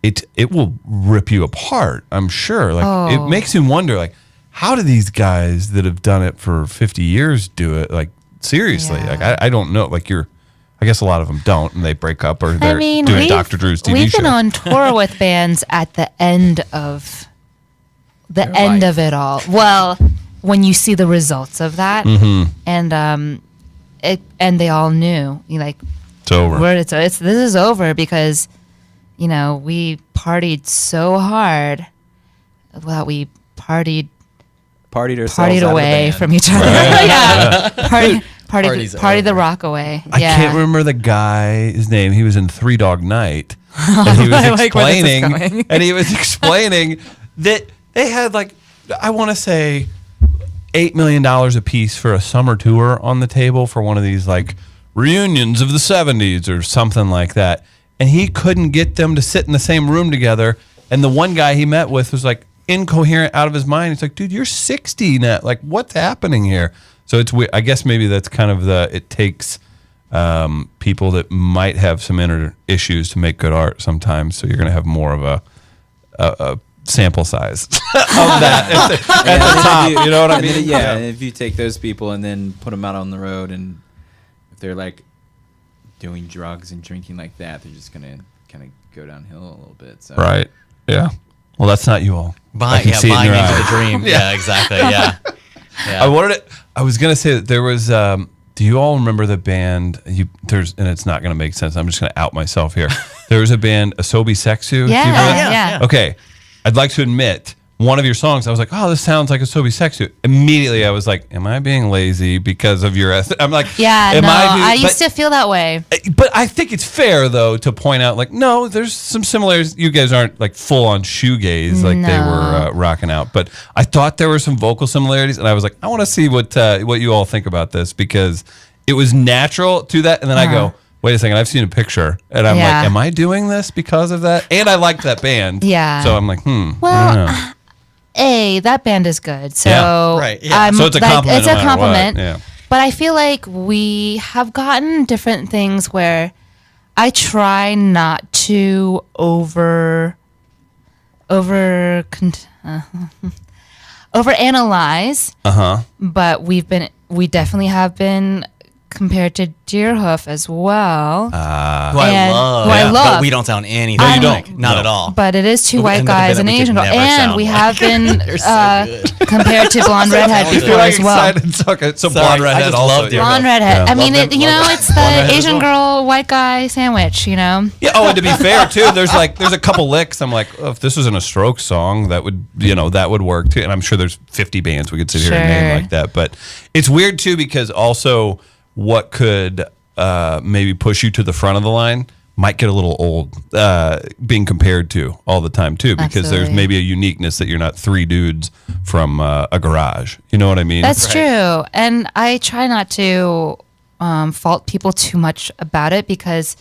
it will rip you apart. I'm sure. Like it makes you wonder, like, how do these guys that have done it for 50 years do it? Like, seriously, like I don't know. Like I guess a lot of them don't, and they break up, or they're doing Dr. Drew's TV show. We've been on tour with bands at the end of it all. Well, when you see the results of that, and they all knew, it's over. This is over because, we partied so hard that we partied away from each other. Party the rock away. I can't remember the guy's name. He was in Three Dog Night, and he was explaining, that they had I want to say $8 million a piece for a summer tour on the table for one of these reunions of the 70s or something like that, and he couldn't get them to sit in the same room together. And the one guy he met with was incoherent, out of his mind. He's like, dude, you're 60 now. What's happening here? So it's weird. I guess maybe that's kind of it takes people that might have some inner issues to make good art sometimes. So you're going to have more of a sample size of that at the top. You know what I mean? Yeah. And if you take those people and then put them out on the road, and if they're doing drugs and drinking like that, they're just going to kind of go downhill a little bit. So. Right. Yeah. Well, that's not you all. Buying into the dream. Yeah, exactly. Yeah. I was gonna say that there was. Do you all remember the band? And it's not gonna make sense. I'm just gonna out myself here. There was a band, Asobi Sexu. Do you know that? Yeah. Okay. I'd like to admit, one of your songs, I was like, oh, this sounds like Asobi Sexu. Immediately, I was like, am I being lazy because of your... I'm like, I used to feel that way. But I think it's fair, though, to point out, like, no, there's some similarities. You guys aren't, like, full-on shoegaze like they were rocking out. But I thought there were some vocal similarities, and I was like, I want to see what you all think about this, because it was natural to that. And then I go, wait a second, I've seen a picture. And I'm like, am I doing this because of that? And I liked that band. Yeah. So I'm like, Well, I don't know. that band is good. So right. Yeah. So it's a compliment. It's a compliment. Yeah. But I feel like we have gotten different things where I try not to overanalyze. But we definitely have been compared to Deerhoof as well. Who I love. But we don't sound anything. No, you don't. Like, not at all. But it is two white guys and an Asian girl. And we have been compared to Blonde Redhead before as well. So Blonde Redhead also. Blonde Redhead. I mean, it's the Asian girl, white guy sandwich, Yeah. Oh, and to be fair, too, there's a couple licks. I'm like, if this was in a Strokes song, that would work, too. And I'm sure there's 50 bands we could sit here and name like that. But it's weird, too, because also... what could maybe push you to the front of the line might get a little old being compared to all the time, too, because there's maybe a uniqueness that you're not three dudes from a garage. You know what I mean? That's true. And I try not to fault people too much about it, because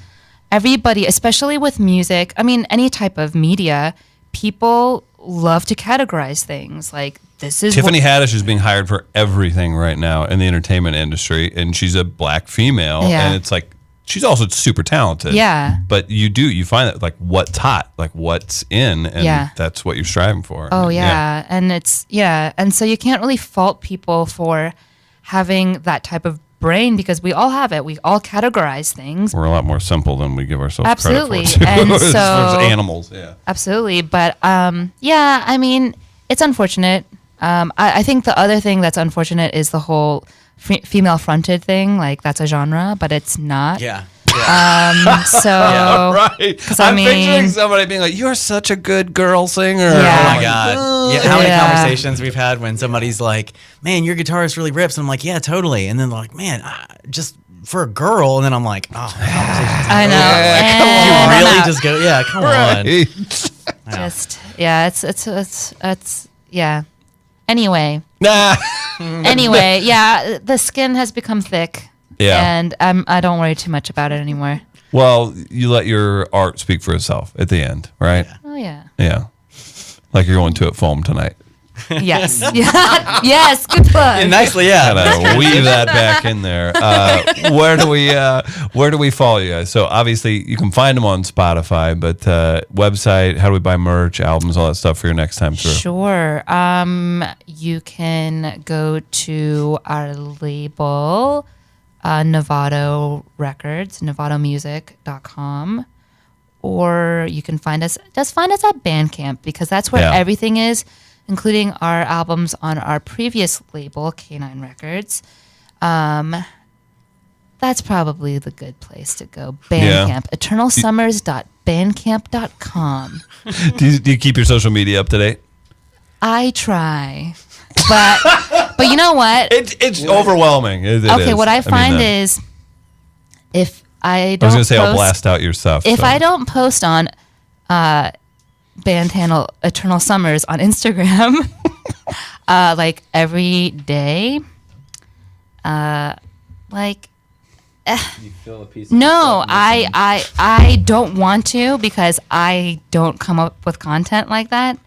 everybody, especially with music, I mean, any type of media, people love to categorize things. Like, this is Tiffany Haddish is being hired for everything right now in the entertainment industry, and she's a black female, and it's like she's also super talented. Yeah. But you find that, like, what's hot, like what's in, and that's what you're striving for. Oh yeah. And and so you can't really fault people for having that type of brain, because we all have it. We all categorize things. We're a lot more simple than we give ourselves absolutely credit for. And as so animals, absolutely. But I mean, it's unfortunate. I think the other thing that's unfortunate is the whole female fronted thing. Like, that's a genre, but it's not. Yeah. So right. I'm picturing somebody being like, "You're such a good girl singer." Yeah. Oh my god. Yeah. How many conversations we've had when somebody's like, "Man, your guitarist really rips," and I'm like, "Yeah, totally," and then they're like, "Man, just for a girl," and then I'm like, "Oh, conversations." I know. You really just go, "Yeah, come on." Just it's yeah. Anyway. Anyway, the skin has become thick. Yeah. And I don't worry too much about it anymore. Well, you let your art speak for itself at the end, right? Yeah. Oh yeah. Yeah. Like you're going to at Foam tonight. Yes. Yes. Good plug. Yeah, nicely, yeah. Gotta weave that back in there. Where do we follow you guys? So obviously you can find them on Spotify, but website, how do we buy merch, albums, all that stuff for your next time through? Sure. You can go to our label, Novato Records, novatomusic.com. Or you can find us at Bandcamp, because that's where everything is, including our albums on our previous label, K9 Records. That's probably the good place to go. Bandcamp. eternalsummers.bandcamp.com. Do you keep your social media up to date? I try. But you know what? It's overwhelming. Okay, what I find is if I don't I was going to say I'll blast out your stuff. If I don't post on band handle Eternal Summers on Instagram like every day, you feel a piece of no, I don't want to, because I don't come up with content like that,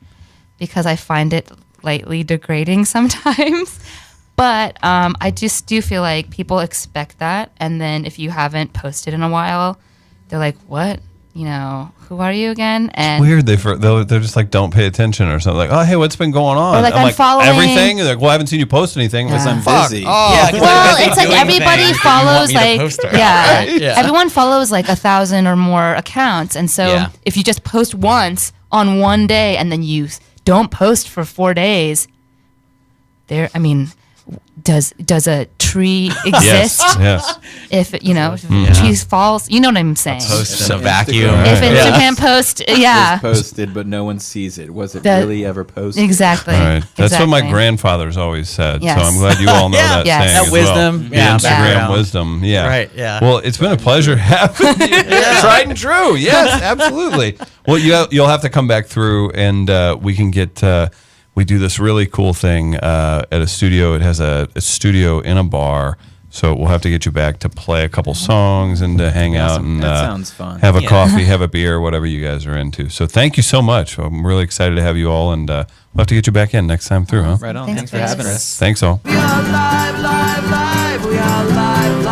because I find it lightly degrading sometimes. But I just do feel like people expect that, and then if you haven't posted in a while, they're like, "What? Who are you again?" And it's weird. They're just like, don't pay attention or something. Like, oh, hey, what's been going on? Or like, I'm following everything. They're like, well, I haven't seen you post anything. Yeah. I'm busy. Oh, Yeah, well, it's like everybody follows Right? Everyone follows like 1,000 or more accounts, and so if you just post once on one day and then you don't post for 4 days, does a tree exist? Yes. If if tree falls, you know what I'm saying. Post in a vacuum. If Instagram post, It's posted, but no one sees it. Was it really ever posted? Exactly. All right. That's what my Exactly. grandfather's always said. Yes. So I'm glad you all know that Yes. saying. That as wisdom. Well. Yeah, The Instagram background. wisdom. Yeah. Right, yeah. Well, it's been a pleasure having you. Tried and true. Yes, absolutely. Well, you'll have to come back through and we can get. We do this really cool thing at a studio. It has a studio in a bar. So we'll have to get you back to play a couple songs and to hang out and That sounds fun. have a coffee, have a beer, whatever you guys are into. So thank you so much. I'm really excited to have you all, and we'll have to get you back in next time through, huh? Right on. Thanks Thanks for having us. Thanks all. We are live, live, live. We are live, live.